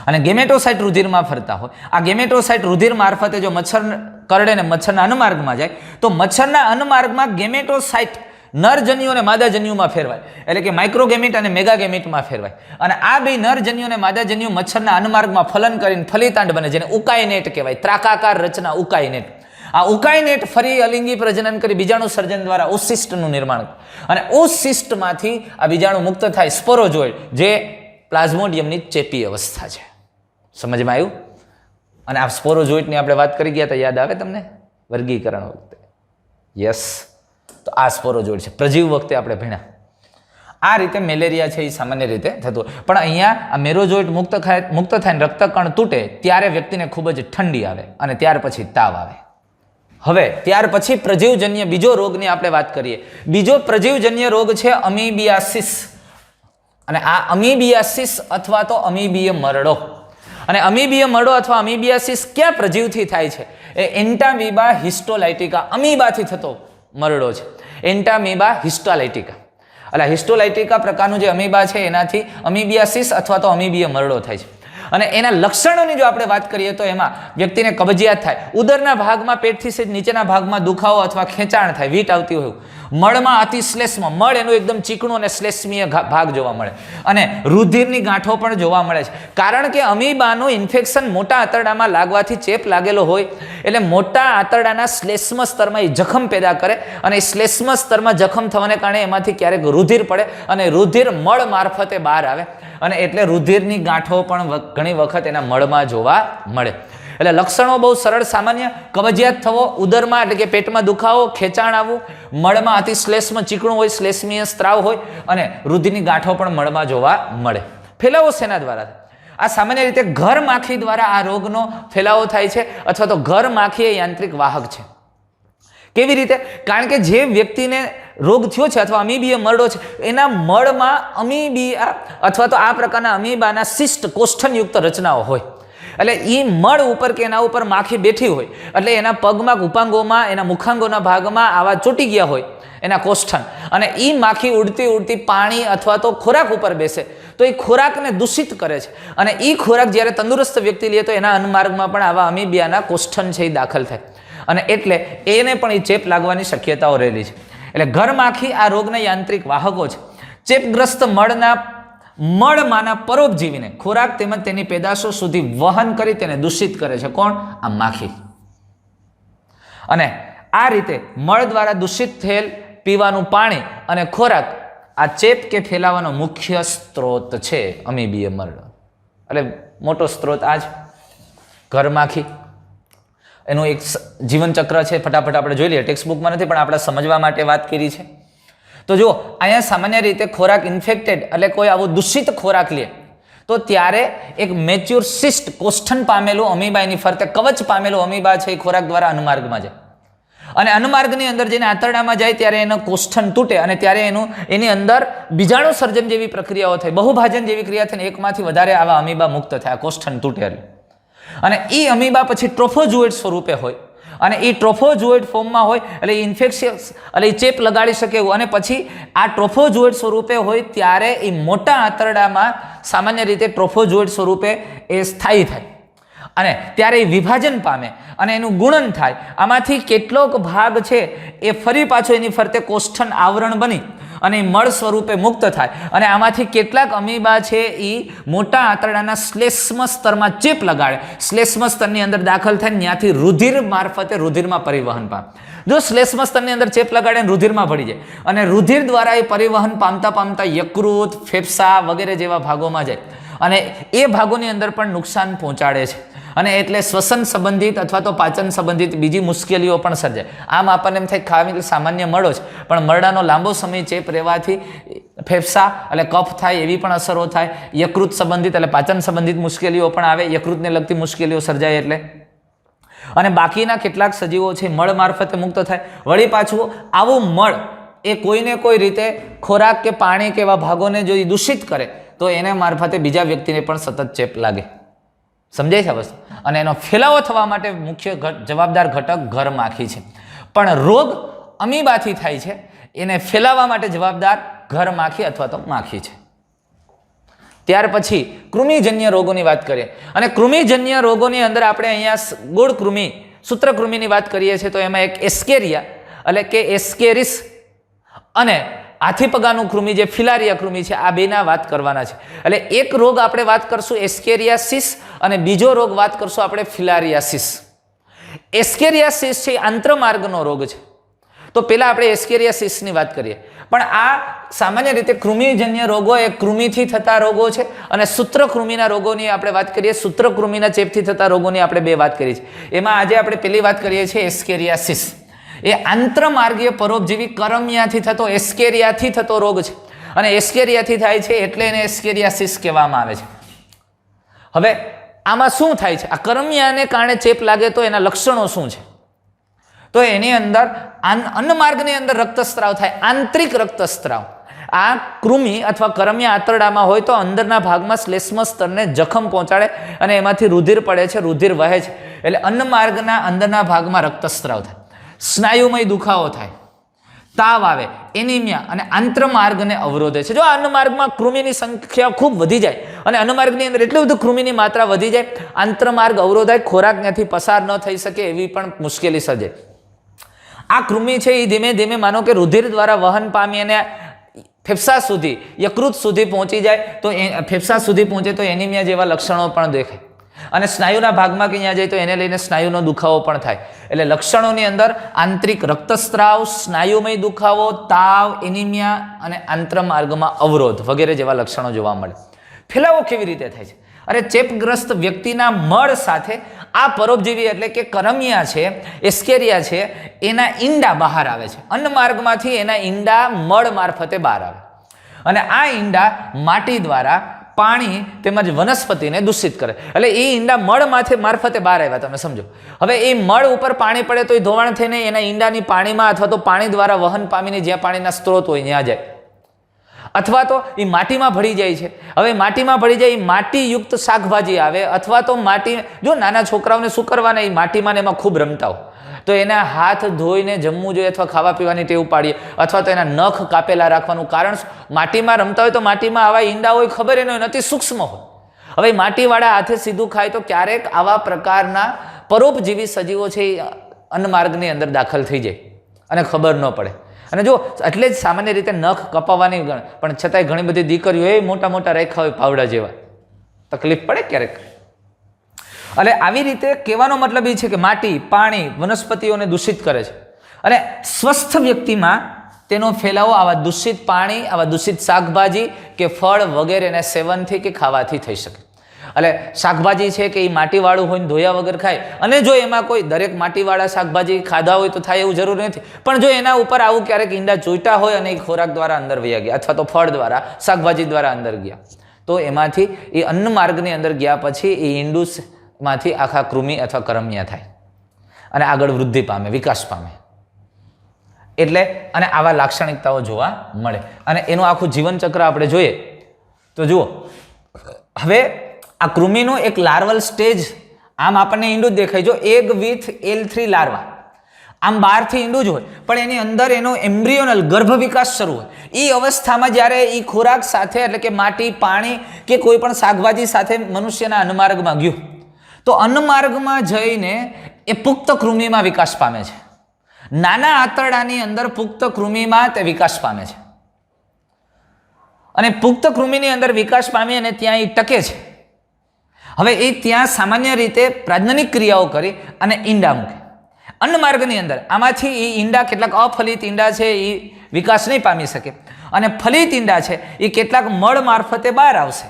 અને ગેમેટોસાઇટ રુધિરમાં ફરતા હોય. આ ગેમેટોસાઇટ રુધિર મારફતે જો મચ્છર કરડે ને મચ્છરના અન્નમાર્ગમાં જાય તો મચ્છરના અન્નમાર્ગમાં ગેમેટોસાઇટ નરજન્યુ અને માદાજન્યુમાં ફેરવાય, એટલે કે માઇક્રોગેમિટ અને મેગાગેમિટમાં ફેરવાય. અને આ બે નરજન્યુ અને માદાજન્યુ મચ્છરના અન્નમાર્ગમાં ફલન કરીને ફલિતાંડ બને, જેને ઉકાઈનેટ કહેવાય. ત્રાકાકાર રચના ઉકાઈનેટ. આ ઉકાઈનેટ ફરી અલિંગી પ્રજનન કરી બીજાણુ સર્જન દ્વારા ઉસિષ્ટનું નિર્માણ કરે અને ઉસિષ્ટમાંથી આ બીજાણુ મુક્ત થાય સ્પોરોજોઇડ, જે પ્લાઝ્મોડિયમની ચેપી અવસ્થા છે. સમજમાં આવ્યું? અને આ સ્પોરોજોઇડની આપણે વાત કરી ગયા તો યાદ આવે તમને વર્ગીકરણ વખતે? યસ. તો આ સ્પોરોજોઇડ છે, પ્રજીવ વખતે આપણે ભણ્યા. આ રીતે મેલેરિયા છે એ સામાન્ય રીતે થતું. પણ અહીંયા આ મેરોજોઇડ મુક્ત થઈને રક્તકણ તૂટે ત્યારે વ્યક્તિને ખૂબ જ ઠંડી આવે અને ત્યાર પછી તાવ આવે. હવે ત્યાર પછી પ્રજીવજન્ય બીજો રોગની આપણે વાત કરીએ. બીજો પ્રજીવજન્ય રોગ છે અમીબિયાસિસ. અને આ અમીબિયાસિસ અથવા તો અમીબીય મરડો. અને અમીબીય મરડો અથવા અમીબિયાસિસ ક્યાં પ્રજીવથી થાય છે? એ એન્ટામીબા હિસ્ટોલાઇટિકા, અમીબાથી થતો મરડો છે. એન્ટામીબા હિસ્ટોલાઇટિકા. એટલે હિસ્ટોલાઇટિકા પ્રકારનું જે અમીબા છે એનાથી અમીબિયાસિસ અથવા તો અમીબીય મરડો થાય છે. અને એના લક્ષણોની જો આપણે વાત કરીએ તો એમાં વ્યક્તિને કબજિયાત થાય, ઉદરના ભાગમાં પેટથી સીધ નીચેના ભાગમાં દુખાવો અથવા ખેંચાણ થાય, વીટ આવતી હોય, મળમાં અતિશ્લેષ્મ, મળ એનું એકદમ ચીકણું અને શ્લેષ્મીય ભાગ જોવા મળે, અને રુધિરની ગાંઠો પણ જોવા મળે છે. કારણ કે અમીબાનું ઇન્ફેક્શન મોટા આંતરડામાં લાગવાથી ચેપ લાગેલો હોય એટલે મોટા આંતરડાના શ્લેષ્મ સ્તરમાં એ જખમ પેદા કરે અને એ શ્લેષ્મ સ્તરમાં જખમ થવાને કારણે એમાંથી ક્યારેક રુધિર પડે અને રુધિર મળ મારફતે બહાર આવે અને એટલે રુધિરની ગાંઠો પણ ઘણી વખત એના મળમાં જોવા મળે. એટલે લક્ષણો બહુ સરળ સામાન્ય: કબજિયાત થવો, ઉદરમાં એટલે કે પેટમાં દુખાવો, ખેંચાણ આવવું, મળમાં અતિશ્લેષ્મ ચીકણું હોય, શ્લેષ્મીય સ્ત્રાવ હોય અને રુધિરની ગાંઠો પણ મળમાં જોવા મળે. ફેલાવો શેના દ્વારા થાય? આ સામાન્ય રીતે ઘર માખી દ્વારા આ રોગનો ફેલાવો થાય છે અથવા તો ઘર માખી એ યાંત્રિક વાહક છે. કેવી રીતે? કારણ કે જે વ્યક્તિને રોગ થયો છે અથવા અમીબીય મરડો છે એના મળમાં અમીબિયા અથવા તો આ પ્રકારના અમીબાના શિષ્ટ કોષ્ઠનયુક્ત રચનાઓ હોય. એટલે એ મળ ઉપર કે એના ઉપર માખી બેઠી હોય એટલે એના પગમાં, ઉપાંગોમાં, એના મુખાંગોના ભાગમાં આવા ચોંટી ગયા હોય એના કોષ્ઠન, અને એ માખી ઉડતી ઉડતી પાણી અથવા તો ખોરાક ઉપર બેસે તો એ ખોરાકને દૂષિત કરે છે. અને એ ખોરાક જ્યારે તંદુરસ્ત વ્યક્તિ લે તો એના અન્નમાર્ગમાં પણ આવા અમીબિયાના કોષ્ઠન છે એ દાખલ થાય અને એટલે એને પણ એ ચેપ લાગવાની શક્યતાઓ રહેલી છે. એટલે ઘરમાખી આ રોગના યાંત્રિક વાહકો છે. ચેપગ્રસ્ત મળમાંના પરોપજીવીને ખોરાક તેમજ તેની પેદાશો સુધી વહન કરી તેને દૂષિત કરે છે. કોણ? આ માખી. અને આ રીતે મળ દ્વારા દૂષિત થયેલ પીવાનું પાણી અને ખોરાક આ ચેપ કે ફેલાવાનો મુખ્ય સ્ત્રોત છે અમીબીય મરડો. એટલે મોટો સ્ત્રોત આ જ ઘરમાખી. એનું એક જીવનચક્ર છે, ફટાફટ આપણે જોઈ લઈએ. ટેક્સ્ટબુકમાં નથી પણ આપણે સમજવા માટે વાત કરી છે. તો જો અહીંયા સામાન્ય રીતે ખોરાક ઇન્ફેક્ટેડ એટલે કોઈ આવો દૂષિત ખોરાક લે તો ત્યારે એક મેચ્યોર સિસ્ટ કોષ્ઠન પામેલું અમીબા, એની ફરતે કવચ પામેલું અમીબા છે એ ખોરાક દ્વારા અન્નમાર્ગમાં જાય અને અન્નમાર્ગની અંદર જઈને આંતરડામાં જાય ત્યારે એનું કોષ્ઠન તૂટે અને ત્યારે એની અંદર બીજાણુ સર્જન જેવી પ્રક્રિયાઓ થાય, બહુભાજન જેવી ક્રિયા થઈને એકમાંથી વધારે આવા અમીબા મુક્ત થાય, કોષ્ઠન તૂટે. અને એ અમીબા પછી ટ્રોફોઝોઇડ સ્વરૂપે હોય અને એ ટ્રોફોઝોઇડ ફોર્મમાં હોય એટલે ઇન્ફેક્શિયસ એટલે એ ચેપ લગાડી શકે એવું. અને પછી આ ટ્રોફોઝોઇડ સ્વરૂપે હોય ત્યારે એ મોટા આંતરડામાં સામાન્ય રીતે ટ્રોફોઝોઇડ સ્વરૂપે એ સ્થાયી થાય અને ત્યારે એ વિભાજન પામે અને એનું ગુણન થાય. આમાંથી કેટલોક ભાગ છે એ ફરી પાછો એની ફરતે કોષ્ઠન આવરણ બની અને મળ સ્વરૂપે મુક્ત થાય અને આમાંથી કેટલાક અમીબા છે એ મોટા આંતરડાના શ્લેષ્મ સ્તરમાં ચેપ લગાડે, શ્લેષ્મ સ્તરની અંદર દાખલ થાય ત્યાંથી રુધિર મારફતે રુધિરમાં પરિવહન પામે. જો શ્લેષ્મ સ્તરની અંદર ચેપ લગાડે ને રુધિરમાં ભળી જાય અને રુધિર દ્વારા એ પરિવહન પામતા પામતા યકૃત, ફેફસા વગેરે જેવા ભાગોમાં જાય અને એ ભાગોની અંદર પણ નુકસાન પહોંચાડે છે અને એટલે શ્વસન સંબંધિત અથવા તો પાચન સંબંધિત બીજી મુશ્કેલીઓ પણ સર્જાય. આમ આપણને એમ થાય ખાવા સામાન્ય મરડો છે પણ મરડાનો લાંબો સમય ચેપ રહેવાથી ફેફસા એટલે કફ થાય એવી પણ અસરો થાય, યકૃત સંબંધિત એટલે પાચન સંબંધિત મુશ્કેલીઓ પણ આવે, યકૃતને લગતી મુશ્કેલીઓ સર્જાય એટલે. અને બાકીના કેટલાક સજીવો છે મળ મારફતે મુક્ત થાય. વળી પાછું આવું મળ એ કોઈને કોઈ રીતે ખોરાક કે પાણી કે એવા ભાગોને જો દૂષિત કરે તો એને મારફતે બીજા વ્યક્તિને પણ સતત ચેપ લાગે. સમજાય છે વસ્તુ? અને એનો ફેલાવો થવા માટે મુખ્ય જવાબદાર ઘટક ઘરમાખી છે. પણ રોગ અમીબાથી થાય છે, એને ફેલાવવા માટે જવાબદાર ઘરમાખી અથવા તો માખી છે. ત્યાર પછી કૃમિજન્ય રોગોની વાત કરીએ અને કૃમિજન્ય રોગોની અંદર આપણે અહીંયા ગોળ કૃમિ સૂત્રકૃમિની વાત કરીએ છીએ તો એમાં એક એસ્કેરિયા એટલે કે એસ્કેરિસ અને હાથીપગાનું કૃમિ જે ફિલારિયા કૃમિ છે આ બેના વાત કરવાના છે. એટલે એક રોગ આપણે વાત કરશું એસ્કેરિયાસિસ અને બીજો રોગ વાત કરશું આપણે ફિલારિયાસિસ. એસ્કેરિયાસિસ છે આંત્રમાર્ગનો રોગ છે. તો પહેલા આપણે એસ્કેરિયાસિસની વાત કરીએ. પણ આ સામાન્ય રીતે કૃમિજન્ય રોગો એ કૃમિથી થતા રોગો છે અને સૂત્રકૃમિના રોગોની આપણે વાત કરીએ. સૂત્રકૃમિના ચેપથી થતા રોગોની આપણે બે વાત કરીએ છીએ. એમાં આજે આપણે પહેલી વાત કરીએ છીએ એસ્કેરિયાસિસ. એ આંત્રમાર્ગીય પરોપજીવી કરમિયાથી થતો એસ્કેરિયાથી થતો રોગ છે અને એસ્કેરિયાથી થાય છે એટલે એને એસ્કેરિયાસિસ કહેવામાં આવે છે. હવે આમાં શું થાય છે? આ કરમિયાને કારણે ચેપ લાગે તો એના લક્ષણો શું છે? તો એની અંદર અન્નમાર્ગની અંદર રક્તસ્રાવ થાય, આંતરિક રક્તસ્રાવ. આ કૃમિ અથવા કરમિયા આંતરડામાં હોય તો અંદરના ભાગમાં શ્લેષ્મ સ્તરને જખમ પહોંચાડે અને એમાંથી રુધિર પડે છે, રુધિર વહે છે. એટલે અન્નમાર્ગના અંદરના ભાગમાં રક્તસ્રાવ થાય, સ્નાયુમય દુખાવો થાય, તાવ આવે, એનિમિયા અને આંતરમાર્ગને અવરોધે છે. જો આ અન્નમાર્ગમાં કૃમિની સંખ્યા ખૂબ વધી જાય અને અન્નમાર્ગની અંદર એટલું બધું કૃમિની માત્રા વધી જાય, આંતરમાર્ગ અવરોધાય, ખોરાક ત્યાંથી પસાર ન થઈ શકે એવી પણ મુશ્કેલી સર્જાય. આ કૃમિ છે એ ધીમે ધીમે માનો કે રુધિર દ્વારા વહન પામી અને ફેફસા સુધી યકૃત સુધી પહોંચી જાય તો ફેફસા સુધી પહોંચે તો એનિમિયા જેવા લક્ષણો પણ દેખાય અને સ્નાયુના ભાગમાં ક્યાં જાય તો એને લઈને સ્નાયુનો દુખાવો પણ થાય. એટલે લક્ષણોની અંદર આંતરિક રક્તસ્રાવ, સ્નાયુમય દુખાવો, તાવ, એનિમિયા અને આંતરમાર્ગમાં અવરોધ વગેરે જેવા લક્ષણો જોવા મળે. ફેલાવો કેવી રીતે થાય છે? અરે ચેપગ્રસ્ત વ્યક્તિના મળ સાથે આ પરોપજીવી એટલે કે કરમિયા છે, એસ્કેરિયા છે, એના ઈંડા બહાર આવે છે. અન્નમાર્ગમાંથી એના ઈંડા મળ મારફતે બહાર આવે અને આ ઈંડા માટી દ્વારા, પાણી તેમજ વનસ્પતિને દૂષિત કરે. એટલે એ ઈંડા મળમાંથી મારફતે બહાર આવ્યા, તમે સમજો. હવે એ મળ ઉપર પાણી પડે તો એ ધોવાણ થઈને એના ઈંડાની પાણીમાં અથવા તો પાણી દ્વારા વહન પામીને જ્યાં પાણીના સ્ત્રોત હોય ત્યાં જાય અથવા તો એ માટીમાં ભળી જાય છે. હવે માટીમાં ભળી જાય, એ માટીયુક્ત શાકભાજી આવે અથવા તો માટી, જો નાના છોકરાઓને શું કરવાના, એ માટીમાં ને એમાં ખૂબ રમતા હોય તો એના હાથ ધોઈને જમવું જોઈએ અથવા ખાવા પીવાની ટેવ પાડીએ અથવા તો એના નખ કાપેલા રાખવાનું. કારણ માટીમાં રમતા હોય તો માટીમાં આવા ઈંડા હોય, ખબર એને નથી, સૂક્ષ્મ હોય. હવે માટીવાળા હાથે સીધું ખાય તો ક્યારેક આવા પ્રકારના પરોપજીવી સજીવો છે એ અન્નમાર્ગની અંદર દાખલ થઈ જાય અને ખબર ન પડે. અને જો એટલે જ સામાન્ય રીતે નખ કપાવવાની પણ છતાંય ઘણી બધી દીકરીઓ એ મોટા મોટા રેખા હોય પાવડા જેવા, તકલીફ પડે ક્યારેક. એટલે આવી રીતે કહેવાનો મતલબ એ છે કે માટી, પાણી, વનસ્પતિઓને દૂષિત કરે છે અને સ્વસ્થ વ્યક્તિમાં તેનો ફેલાવો આવા દૂષિત પાણી, આવા દૂષિત શાકભાજી કે ફળ વગેરેના સેવનથી કે ખાવાથી થઈ શકે. એટલે શાકભાજી છે કે એ માટીવાળું હોય ને ધોયા વગર ખાય અને જો એમાં કોઈ દરેક માટીવાળા શાકભાજી ખાધા હોય તો થાય એવું જરૂર નથી, પણ જો એના ઉપર આવું ક્યારેક ઈંડા ચોંટ્યા હોય અને એ ખોરાક દ્વારા અંદર વયા ગયા અથવા તો ફળ દ્વારા, શાકભાજી દ્વારા અંદર ગયા તો એમાંથી એ અન્નમાર્ગની અંદર ગયા પછી એ ઈંડુમાંથી આખા કૃમિ અથવા કરમિયા થાય અને આગળ વૃદ્ધિ પામે, વિકાસ પામે. એટલે અને આવા લાક્ષણિકતાઓ જોવા મળે અને એનું આખું જીવનચક્ર આપણે જોઈએ તો જુઓ. હવે આ કૃમિનું એક લાર્વલ સ્ટેજ, આમ આપણને ઈંડું જ દેખાય, જો એગ વિથ L3 લાર્વા, આમ બહારથી ઈંડું જ હોય પણ એની અંદર એનો એમ્બ્રિયોનલ ગર્ભ વિકાસ શરૂ હોય. એ અવસ્થામાં જ્યારે એ ખોરાક સાથે એટલે કે માટી, પાણી કે કોઈ પણ શાકભાજી સાથે મનુષ્યના અન્નમાર્ગમાં ગયું તો અન્નમાર્ગમાં જઈને એ પુખ્ત કૃમિમાં વિકાસ પામે છે. નાના આંતરડાની અંદર પુખ્ત કૃમિમાં તે વિકાસ પામે છે અને પુખ્ત કૃમિની અંદર વિકાસ પામી અને ત્યાં એ ટકે છે. હવે એ ત્યાં સામાન્ય રીતે પ્રાજ્ઞનિક ક્રિયાઓ કરી અને ઈંડા મૂકે અન્નમાર્ગની અંદર. આમાંથી એ ઈંડા, કેટલાક અફલિત ઈંડા છે એ વિકાસ નહીં પામી શકે અને ફલિત ઈંડા છે એ કેટલાક મળ મારફતે બહાર આવશે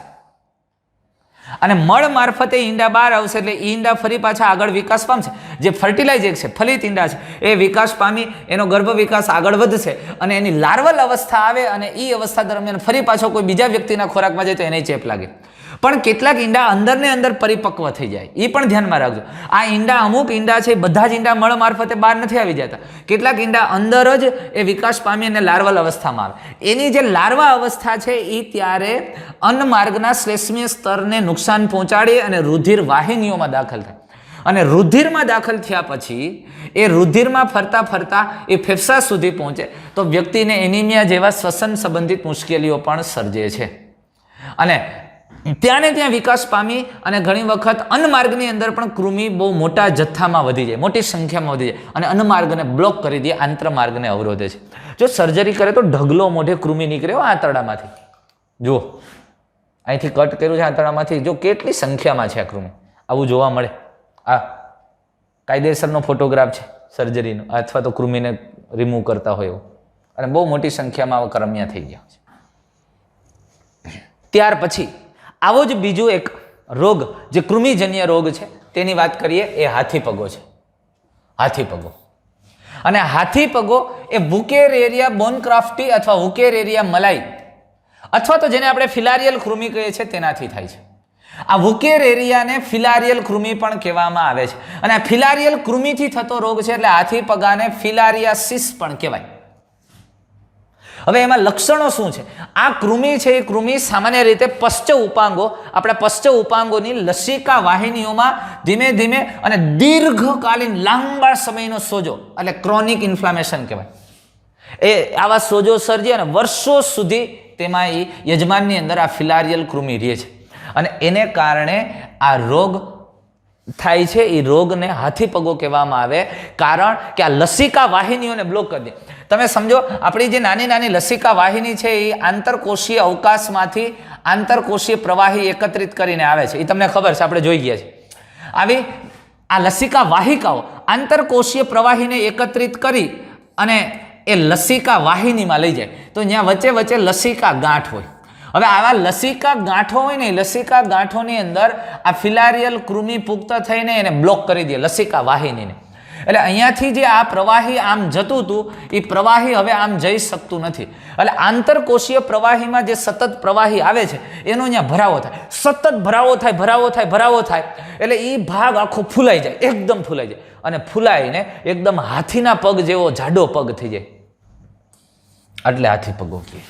અને મળ મારફતે ઈંડા બહાર આવશે એટલે ઈંડા ફરી પાછા આગળ વિકાસ પામશે. જે ફર્ટિલાઇઝ છે, ફલિત ઈંડા છે, એ વિકાસ પામી એનો ગર્ભ વિકાસ આગળ વધશે અને એની લાર્વલ અવસ્થા આવે અને એ અવસ્થા દરમિયાન ફરી પાછો કોઈ બીજા વ્યક્તિના ખોરાકમાં જાય તો એને ચેપ લાગે. પણ કેટલાક ઈંડા અંદરને અંદર પરિપક્વ થઈ જાય, એ પણ ધ્યાનમાં રાખજો. આ ઈંડા, અમુક ઈંડા છે બધા જ ઈંડા મળ મારફતે બહાર નથી આવી જતા. કેટલાક ઈંડા અંદર જ એ વિકાસ પામી અને લાર્વલ અવસ્થામાં આવે. એની જે લાર્વા અવસ્થા છે એ ત્યારે અન્નમાર્ગના શ્લેષ્મીય સ્તરને નુકસાન પહોંચાડી અને રુધિર વાહિનીઓમાં દાખલ થાય અને રુધિરમાં દાખલ થયા પછી એ રુધિરમાં ફરતા ફરતા એ ફેફસા સુધી પહોંચે તો વ્યક્તિને એનિમિયા જેવા શ્વસન સંબંધિત મુશ્કેલીઓ પણ સર્જે છે. અને ત્યાં ને ત્યાં વિકાસ પામી અને ઘણી વખત અન્નમાર્ગની અંદર પણ કૃમિ બહુ મોટા જથ્થામાં વધી જાય, મોટી સંખ્યામાં વધી જાય અને અન્નમાર્ગને બ્લોક કરી દે, આંતરમાર્ગને અવરોધે છે. જો સર્જરી કરે તો ઢગલો મોઢે કૃમિ નીકળ્યો આંતરડામાંથી. જુઓ અહીંથી કટ કર્યું છે આંતરડામાંથી, જો કેટલી સંખ્યામાં છે આ કૃમિ, આવું જોવા મળે. આ કાયદેસરનો ફોટોગ્રાફ છે સર્જરીનો, અથવા તો કૃમિને રિમૂવ કરતા હોય એવું, અને બહુ મોટી સંખ્યામાં કરમિયા થઈ ગયા છે. ત્યાર પછી આવો જ બીજો એક રોગ જે કૃમિજન્ય રોગ છે તેની વાત કરીએ, એ હાથીપગો છે. હાથીપગો અને હાથીપગો એ વુકેરેરિયા બોનક્રાફ્ટી અથવા વુકેરેરિયા મલાઈ અથવા તો જેને આપણે ફિલારિયલ કૃમિ કહીએ છીએ તેનાથી થાય છે. આ વુકેરેરિયાને ફિલારિયલ કૃમિ પણ કહેવામાં આવે છે. અને આ ફિલારિયલ કૃમિથી થતો રોગ છે એટલે હાથીપગાને ફિલારિયાસિસ પણ કહેવાય. હવે એમાં લક્ષણો શું છે? આ કૃમિ છે એ કૃમિ સામાન્ય રીતે પશ્ચ ઉપાંગો, આપણા પશ્ચ ઉપાંગોની લસિકા વાહિનીઓમાં ધીમે ધીમે અને દીર્ઘકાલીન લાંબા સમયનો સોજો એટલે ક્રોનિક ઇન્ફ્લામેશન કહેવાય, એ આવા સોજો સર્જી અને વર્ષો સુધી તેમાં એ યજમાનની અંદર આ ફિલારિયલ કૃમિ રહે છે અને એને કારણે આ રોગ થાય છે. એ રોગને હાથીપગો કહેવામાં આવે, કારણ કે આ લસિકા વાહિનીઓને બ્લોક કરી દે. તમે સમજો, આપણી જે નાની નાની લસિકા વાહિની છે એ આંતરકોષીય અવકાશમાંથી આંતરકોષીય પ્રવાહી એકત્રિત કરીને આવે છે. એ તમને ખબર છે, આપણે જોઈ ગયા છે. આવી આ લસિકા વાહિકાઓ આંતરકોષીય પ્રવાહીને એકત્રિત કરી અને એ લસિકા વાહિનીમાં લઈ જાય તો જ્યાં વચ્ચે વચ્ચે લસિકા ગાંઠ હોય. હવે આવા લસિકા ગાંઠો હોય ને, લસિકા ગાંઠોની અંદર આ ફિલારિયલ કૃમિ પુખ્ત થઈને એને બ્લોક કરી દે લસિકા વાહિનીને. એટલે અહીંયાથી જે આ પ્રવાહી આમ જતું હતું એ પ્રવાહી હવે આમ જઈ શકતું નથી. એટલે આંતરકોષીય પ્રવાહીમાં જે સતત પ્રવાહી આવે છે એનો અહીંયા ભરાવો થાય, સતત ભરાવો થાય, ભરાવો થાય, ભરાવો થાય. એટલે એ ભાગ આખો ફૂલાઈ જાય, એકદમ ફૂલાઈ જાય અને ફૂલાઈને એકદમ હાથીના પગ જેવો જાડો પગ થઈ જાય. એટલે હાથીપગો કહે.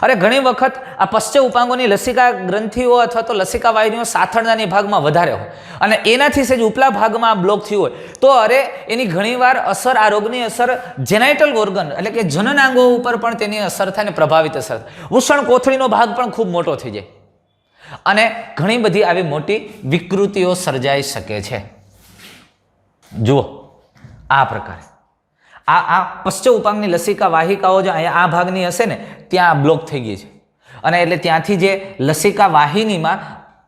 અરે ઘણી વખત આ પશ્ચ ઉપાંગોની લસિકા ગ્રંથિઓ અથવા તો લસિકા વાહિનીઓ સાથળનાની ભાગમાં વધારે હોય અને એનાથી સેજ ઉપલા ભાગમાં આ બ્લોક થયું હોય તો અરે એની ઘણીવાર અસર, આ રોગની અસર જેનાઇટલ ઓર્ગન એટલે કે જનનાંગો ઉપર પણ તેની અસર થાય ને પ્રભાવિત અસર થાય. વૃષણ કોથળીનો ભાગ પણ ખૂબ મોટો થઈ જાય અને ઘણી બધી આવી મોટી વિકૃતિઓ સર્જાઈ શકે છે. જુઓ આ પ્રકારે આ પશ્ચ ઉપાંગની લસિકા વાહિકાઓ જો અહીંયા આ ભાગની હશે ને ત્યાં બ્લોક થઈ ગઈ છે અને એટલે ત્યાંથી જે લસિકા વાહિનીમાં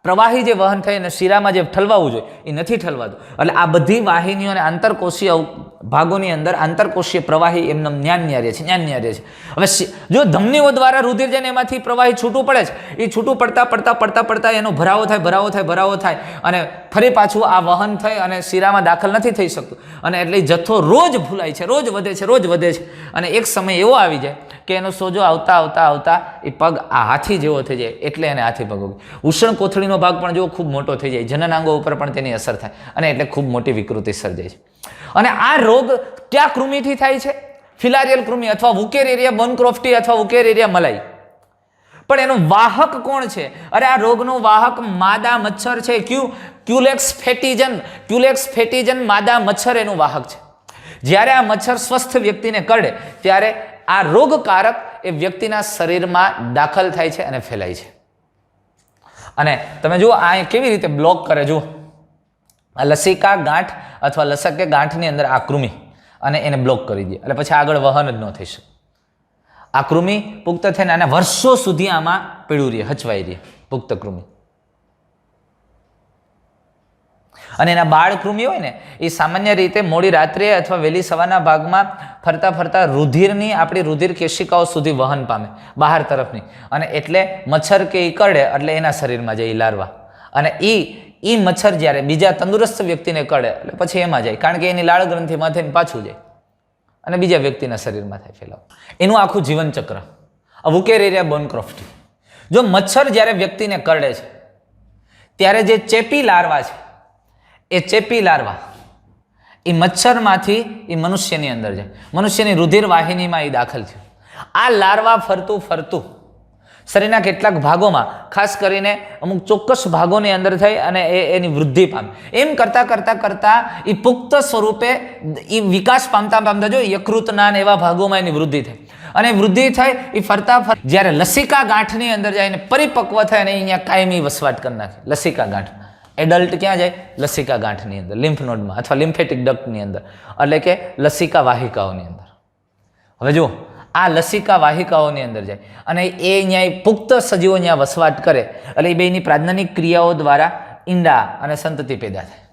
પ્રવાહી જે વહન થઈ અને શિરામાં જે ઠલવાવું જોઈએ એ નથી ઠલવાતું. એટલે આ બધી વાહિનીઓ અને આંતરકોષીય ભાગોની અંદર આંતરકોષીય પ્રવાહી એમને ન્યાન્યારે છે, ન્યાન્યારે છે. હવે જો ધમનીઓ દ્વારા રુધિર જઈને એમાંથી પ્રવાહી છૂટું પડે છે, એ છૂટું પડતા પડતા પડતા પડતા એનો ભરાવો થાય, ભરાવો થાય, ભરાવો થાય અને ફરી પાછું આ વહન થઈ અને શિરામાં દાખલ નથી થઈ શકતું અને એટલે જથ્થો રોજ ભૂલાય છે, રોજ વધે છે, રોજ વધે છે અને એક સમય એવો આવી જાય કે એનો સોજો આવતા આવતા આવતા એ પગ આ હાથી જેવો થઈ જાય, એટલે એને હાથીપગ. ઉષ્ણ કોથળીનો ભાગ પણ જો ખૂબ મોટો થઈ જાય, જનનાંગો ઉપર પણ તેની અસર થાય અને એટલે ખૂબ મોટી વિકૃતિ સર્જાય છે. અને આ રોગ કયા કૃમિથી થાય છે? ફિલારિયલ કૃમિ અથવા વુકેરેરિયા બોનક્રોફ્ટી અથવા વુકેરેરિયા મલાઈ. પણ એનો વાહક કોણ છે? અરે આ રોગનો વાહક માદા મચ્છર છે. ક્યુલેક્સ ફેટીજન, ક્યુલેક્સ ફેટીજન માદા મચ્છર એનું વાહક છે. જ્યારે આ મચ્છર સ્વસ્થ વ્યક્તિને કરડે ત્યારે આ રોગકારક એ વ્યક્તિના શરીરમાં દાખલ થાય છે અને ફેલાય છે. અને તમે જુઓ આ કેવી રીતે બ્લોક કરે. જુઓ આ લસિકા ગાંઠ અથવા લસકે ગાંઠની અંદર આ કૃમિ અને એને બ્લોક કરી દે એટલે પછી આગળ વહન જ ન થઈ શકે. આ કૃમિ પુખ્ત થઈને અને વર્ષો સુધી આમાં પીળું રહે, હચવાઈ રહે પુખ્ત કૃમિ. અને એના બાળ કૃમિ હોય ને એ સામાન્ય રીતે મોડી રાત્રે અથવા વહેલી સવારના ભાગમાં ફરતા ફરતા રુધિરની, આપણી રુધિર કેશિકાઓ સુધી વહન પામે બહાર તરફની અને એટલે મચ્છર કે એ કરડે એટલે એના શરીરમાં જાય લાર્વા અને એ મચ્છર જ્યારે બીજા તંદુરસ્ત વ્યક્તિને કરડે એટલે પછી એમાં જાય, કારણ કે એની લાળ ગ્રંથિમાં થઈને પાછું જાય અને બીજા વ્યક્તિના શરીરમાં થાય ફેલાવ. એનું આખું જીવનચક્ર વુકેરેરિયા બોનક્રોફ્ટી. જો મચ્છર જ્યારે વ્યક્તિને કરડે છે ત્યારે જે ચેપી લાર્વા છે એ ચેપી લાર્વા એ મચ્છરમાંથી એ મનુષ્યની અંદર જાય, મનુષ્યની રુધિર વાહિનીમાં એ દાખલ થયું. આ લાર્વા ફરતું ફરતું શરીરના કેટલાક ભાગોમાં, ખાસ કરીને અમુક ચોક્કસ ભાગોની અંદર થઈ અને એની વૃદ્ધિ પામે. એમ કરતાં એ પુખ્ત સ્વરૂપે એ વિકાસ પામતા જો યકૃતના એવા ભાગોમાં એની વૃદ્ધિ થઈ અને વૃદ્ધિ થાય એ ફરતા જ્યારે લસિકા ગાંઠની અંદર જાય અને પરિપક્વ થાય અને અહીંયા કાયમી વસવાટ કરી નાખે. લસિકા ગાંઠ એડલ્ટ ક્યાં જાય? લસિકા ગાંઠની અંદર, લિમ્ફ નોડમાં અથવા લિમ્ફેટિક ડક્ટની અંદર, એટલે કે લસિકા વાહિકાઓની અંદર. હવે જુઓ, આ લસિકા વાહિકાઓની અંદર જાય અને એ અહીંયા પુખ્ત સજીવો અહીંયા વસવાટ કરે એટલે એ બેની પ્રાજ્ઞાનિક ક્રિયાઓ દ્વારા ઈંડા અને સંતતિ પેદા થાય.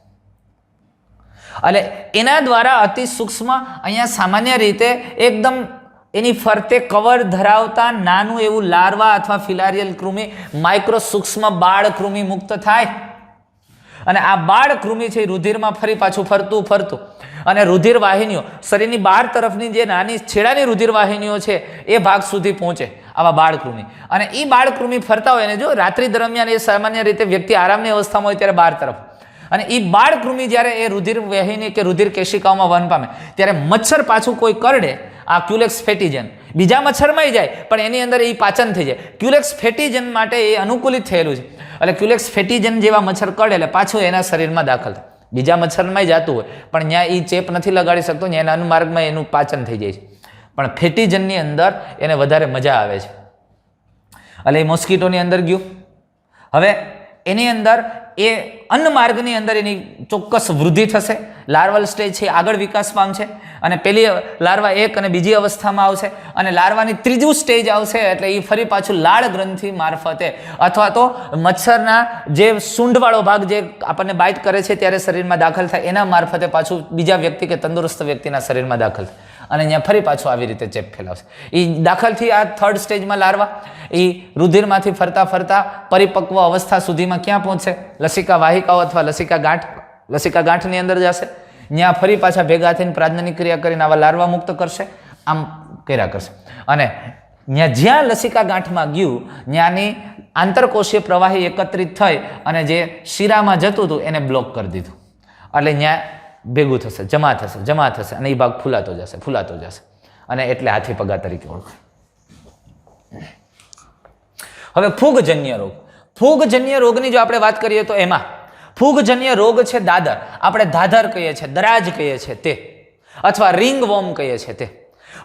એટલે એના દ્વારા અતિ સૂક્ષ્મ અહીંયા સામાન્ય રીતે એકદમ એની ફરતે કવર ધરાવતા નાનું એવું લાર્વા અથવા ફિલારિયલ કૃમિ, માઇક્રો સૂક્ષ્મ બાળ કૃમિ મુક્ત થાય અને આ બાળ કૃમિ છે રુધિરમાં ફરી પાછું ફરતું અને રુધિર વાહિનીઓ, શરીરની બહાર તરફની જે નાની છેડાની રુધિર વાહિનીઓ છે એ ભાગ સુધી પહોંચે આવા બાળકૃમિ. અને એ બાળકૃમિ ફરતા હોય ને, જો રાત્રિ દરમિયાન એ સામાન્ય રીતે વ્યક્તિ આરામની અવસ્થામાં હોય ત્યારે બહાર તરફ, અને એ બાળકૃમિ જ્યારે એ રુધિર વાહિની કે રુધિર કેશિકાઓમાં વહન પામે ત્યારે મચ્છર પાછું કોઈ કરડે, આ ક્યુલેક્સ ફેટીજન બીજા મચ્છરમાં જાય પણ એની અંદર એ પાચન થઈ જાય. ક્યુલેક્સ ફેટીજન માટે એ અનુકૂલિત થયેલું છે. એટલે ક્યુલેક્સ ફેટીજન જેવા મચ્છર કરડે એટલે પાછું એના શરીરમાં દાખલ થાય. બીજા મચ્છરમાં જતું હોય પણ ત્યાં એ ચેપ નથી લગાડી શકતો, ત્યાં એના માર્ગમાં એનું પાચન થઈ જાય છે. પણ ફેટીજનની અંદર એને વધારે મજા આવે છે. એટલે એ મોસ્કીટોની અંદર ગયું. હવે એની અંદર એ અન્ન માર્ગની અંદર એની ચોક્કસ વૃદ્ધિ થશે. લાર્વલ સ્ટેજ છે આગળ વિકાસ પામશે અને પેલી લાર્વા એક અને બીજી અવસ્થામાં આવશે અને લાર્વાની ત્રીજું સ્ટેજ આવશે એટલે એ ફરી પાછું લાળ ગ્રંથિ મારફતે અથવા તો મચ્છરના જે સૂંઢવાળો ભાગ જે આપણને બાઇટ કરે છે ત્યારે શરીરમાં દાખલ થાય એના મારફતે પાછું બીજા વ્યક્તિ કે તંદુરસ્ત વ્યક્તિના શરીરમાં દાખલ થાય અને અહીંયા ફરી પાછું આવી રીતે ચેપ ફેલાવશે. એ દાખલથી આ થર્ડ સ્ટેજમાં લાર્વા એ રુધિરમાંથી ફરતા પરિપક્વ અવસ્થા સુધીમાં ક્યાં પહોંચશે? લસિકા વાહિકાઓ અથવા લસિકા ગાંઠની અંદર જશે. ત્યાં ફરી પાછા ભેગા થઈને પ્રાજ્ઞાનિક ક્રિયા કરીને આવા લાર્વા મુક્ત કરશે, આમ કર્યા કરશે. અને જ્યાં લસિકા ગાંઠમાં ગયું ત્યાંની આંતરકોષીય પ્રવાહી એકત્રિત થઈ અને જે શિરામાં જતું હતું એને બ્લોક કરી દીધું. એટલે ત્યાં ભેગું થશે, જમા થશે અને એ ભાગ ફૂલાતો જશે અને એટલે હાથી પગા તરીકે ઓળખાય. હવે ફૂગજન્ય રોગની જો આપણે વાત કરીએ તો એમાં ફૂગજન્ય રોગ છે દાદર, આપણે ધાધર કહીએ છીએ, દરાજ કહીએ છીએ તે, અથવા રિંગવોર્મ કહીએ છીએ તે.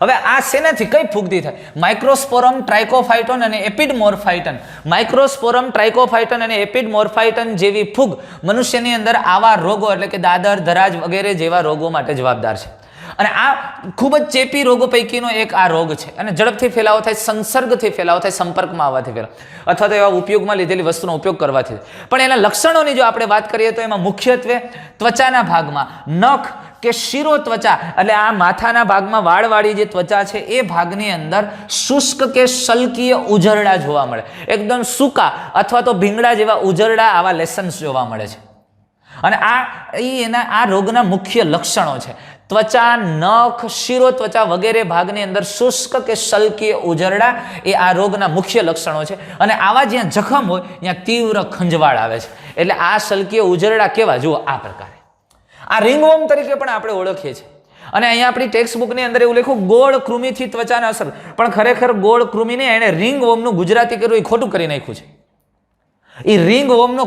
હવે આ શેનાથી કઈ ફૂગથી થાય? માઇક્રોસ્પોરમ ટ્રાઇકોફાઇટોન અને એપિડમોર્ફાઇટન. માઇક્રોસ્પોરમ ટ્રાઇકોફાઇટન અને એપિડમોર્ફાઇટન જેવી ફૂગ મનુષ્યની અંદર આવા રોગો એટલે કે દાદર, દરાજ વગેરે જેવા રોગો માટે જવાબદાર છે. અને આ ખૂબ જ ચેપી રોગો પૈકીનો એક આ રોગ છે અને ઝડપથી ફેલાવો થાય, સંસર્ગથી ફેલાવો થાય, સંપર્કમાં આવવાથી ફેલાવો અથવા તો એવા ઉપયોગમાં લીધેલી વસ્તુનો ઉપયોગ કરવાથી. પણ એના લક્ષણોની જો આપણે વાત કરીએ તો એમાં મુખ્યત્વે ત્વચાના ભાગમાં નખ કે શિરો ત્વચા એટલે આ માથાના ભાગમાં વાળવાળી જે ત્વચા છે એ ભાગની અંદર શુષ્ક કે શલ્કીય ઉજરડા જોવા મળે. એકદમ સૂકા અથવા તો ભીંગડા જેવા ઉજરડા, આવા લેસન્સ જોવા મળે છે. અને આ રોગના મુખ્ય લક્ષણો છે. ત્વચા, નખ, શિરો ત્વચા વગેરે ભાગની અંદર શુષ્ક કે શલ્કીય ઉજરડા એ આ રોગના મુખ્ય લક્ષણો છે. અને આવા જ્યાં જખમ હોય ત્યાં તીવ્ર ખંજવાળ આવે છે. એટલે આ શલ્કીય ઉજરડા કેવા? જુઓ આ પ્રકારે. આ રિંગવોર્મ તરીકે પણ આપણે ઓળખીએ છીએ. અને અહીંયા આપણી ટેક્સ્ટ બુકની અંદર એવું લખ્યું ગોળ કૃમિથી ત્વચાને અસર, પણ ખરેખર ગોળ કૃમિને એણે રિંગવોર્મનું ગુજરાતી કર્યું એ ખોટું કરી નાખ્યું છે. એ રિંગવોર્મનો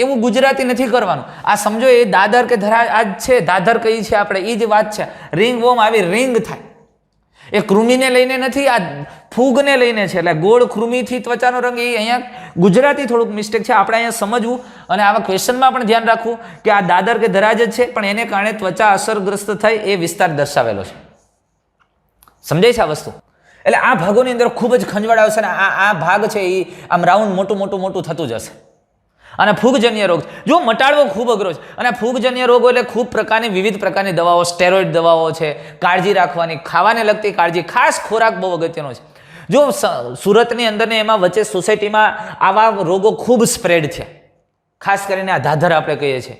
એવું ગુજરાતી નથી કરવાનું. આ સમજો એ દાદર કે ધરા આજ છે, દાદર કઈ છે આપણે, એ જ વાત છે. રિંગવોર્મ આવી રિંગ થાય એ કૃમિને લઈને નથી, આ ફૂગને લઈને છે. એટલે ગોળ કૃમિથી ત્વચાનો રંગ એ અહીંયા ગુજરાતી થોડુંક મિસ્ટેક છે, આપણે અહીંયા સમજવું અને આવા ક્વેશ્ચનમાં પણ ધ્યાન રાખવું કે આ દાદર કે ધરાજ જ છે પણ એને કારણે ત્વચા અસરગ્રસ્ત થાય એ વિસ્તાર દર્શાવેલો છે. સમજાય છે આ વસ્તુ? એટલે આ ભાગોની અંદર ખૂબ જ ખંજવાળ આવશે અને આ ભાગ છે એ આમ રાઉન્ડ મોટું થતું જશે. અને ફૂગજન્ય રોગ જો મટાડવો ખૂબ અઘરો છે. અને ફૂગજન્ય રોગો એટલે ખૂબ પ્રકારની વિવિધ પ્રકારની દવાઓ, સ્ટેરોઇડ દવાઓ છે, કાળજી રાખવાની, ખાવાને લગતી કાળજી, ખાસ ખોરાક બહુ અગત્યનો છે. જો સુરતની અંદર ને એમાં વચ્ચે સોસાયટીમાં આવા રોગો ખૂબ સ્પ્રેડ છે, ખાસ કરીને આ ધાધર આપણે કહીએ છીએ.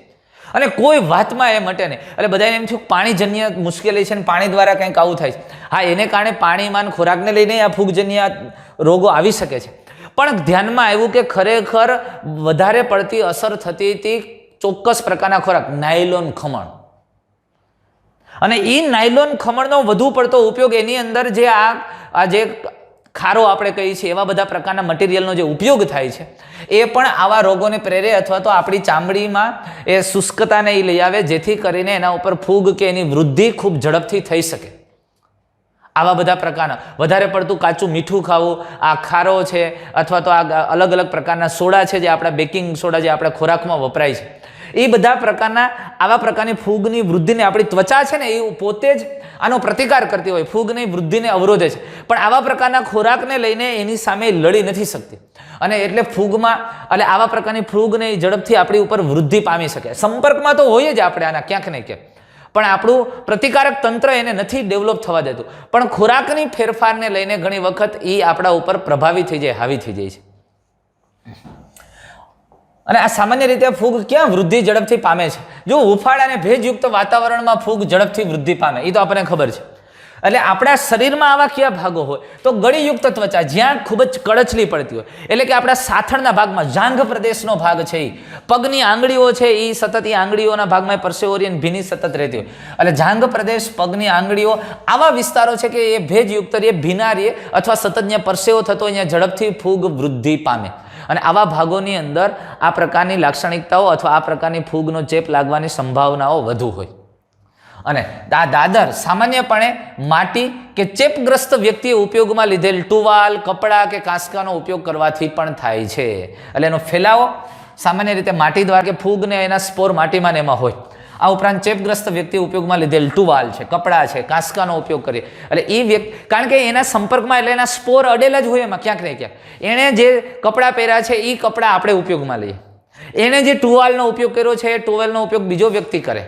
અને કોઈ વાતમાં એ મટે નહીં. એટલે બધાને એમ થયું પાણીજન્ય મુશ્કેલી છે ને પાણી દ્વારા કંઈક આવું થાય છે. હા, એને કારણે પાણીમાં ખોરાકને લઈને આ ફૂગજન્ય રોગો આવી શકે છે. પણ ધ્યાનમાં આવ્યું કે ખરેખર વધારે પડતી અસર થતી હતી ચોક્કસ પ્રકારના ખોરાક, નાયલોન ખમણ. અને એ નાયલોન ખમણનો વધુ પડતો ઉપયોગ એની અંદર જે આ જે ખારો આપણે કહીએ છીએ, એવા બધા પ્રકારના મટીરિયલનો જે ઉપયોગ થાય છે એ પણ આવા રોગોને પ્રેરે અથવા તો આપણી ચામડીમાં એ શુષ્કતાને એ લઈ આવે, જેથી કરીને એના ઉપર ફૂગ કે એની વૃદ્ધિ ખૂબ ઝડપથી થઈ શકે. આવા બધા પ્રકારના વધારે પડતું કાચું મીઠું ખાવું, આ ખારો છે અથવા તો આ અલગ અલગ પ્રકારના સોડા છે, જે આપણા બેકિંગ સોડા જે આપણા ખોરાકમાં વપરાય છે, એ બધા પ્રકારના આવા પ્રકારની ફૂગની વૃદ્ધિને આપણી ત્વચા છે ને એ પોતે જ આનો પ્રતિકાર કરતી હોય, ફૂગની વૃદ્ધિને અવરોધે છે, પણ આવા પ્રકારના ખોરાકને લઈને એની સામે લડી નથી શકતી. અને એટલે ફૂગમાં એટલે આવા પ્રકારની ફૂગને ઝડપથી આપણી ઉપર વૃદ્ધિ પામી શકે. સંપર્કમાં તો હોય જ આપણે આના ક્યાંક ને ક્યાંક, પણ આપણું પ્રતિકારક તંત્ર એને નથી ડેવલપ થવા દેતું. પણ ખોરાકની ફેરફારને લઈને ઘણી વખત એ આપણા ઉપર પ્રભાવિત થઈ જાય, હાવી થઈ જાય છે. અને આ સામાન્ય રીતે ફૂગ ક્યાં વૃદ્ધિ ઝડપથી પામે છે? જો હુંફાળ અને ભેજયુક્ત વાતાવરણમાં ફૂગ ઝડપથી વૃદ્ધિ પામે, એ તો આપણને ખબર છે. એટલે આપણા શરીરમાં આવા કયા ભાગો હોય? તો ગળીયુક્ત ત્વચા, જ્યાં ખૂબ જ કળછલી પડતી હોય, એટલે કે આપણા સાથળના ભાગમાં જાંઘ પ્રદેશનો ભાગ છે, એ પગની આંગળીઓ છે, એ સતત એ આંગળીઓના ભાગમાં પરસેવોરી અને ભીની સતત રહેતી હોય. એટલે જાંઘ પ્રદેશ, પગની આંગળીઓ, આવા વિસ્તારો છે કે એ ભેજયુક્ત રહે, ભીના રહે, અથવા સતત જ્યાં પરસેવો થતો અહીંયા ઝડપથી ફૂગ વૃદ્ધિ પામે. અને આવા ભાગોની અંદર આ પ્રકારની લાક્ષણિકતાઓ અથવા આ પ્રકારની ફૂગનો ચેપ લાગવાની સંભાવનાઓ વધુ હોય. અને આ દાદર સામાન્યપણે માટી કે ચેપગ્રસ્ત વ્યક્તિએ ઉપયોગમાં લીધેલ ટુવાલ, કપડાં કે કાંસકાનો ઉપયોગ કરવાથી પણ થાય છે. એટલે એનો ફેલાવો સામાન્ય રીતે માટી દ્વારા, કે ફૂગને એના સ્પોર માટીમાં ને એમાં હોય. આ ઉપરાંત ચેપગ્રસ્ત વ્યક્તિ ઉપયોગમાં લીધેલ ટુવાલ છે, કપડાં છે, કાંસકાનો ઉપયોગ કરીએ, એટલે એ વ્યક્તિ, કારણ કે એના સંપર્કમાં એટલે એના સ્પોર અડેલા જ હોય એમાં ક્યાંક ને ક્યાંક. એણે જે કપડાં પહેર્યા છે એ કપડાં આપણે ઉપયોગમાં લઈએ, એણે જે ટુવાલનો ઉપયોગ કર્યો છે એ ટુવાલનો ઉપયોગ બીજો વ્યક્તિ કરે,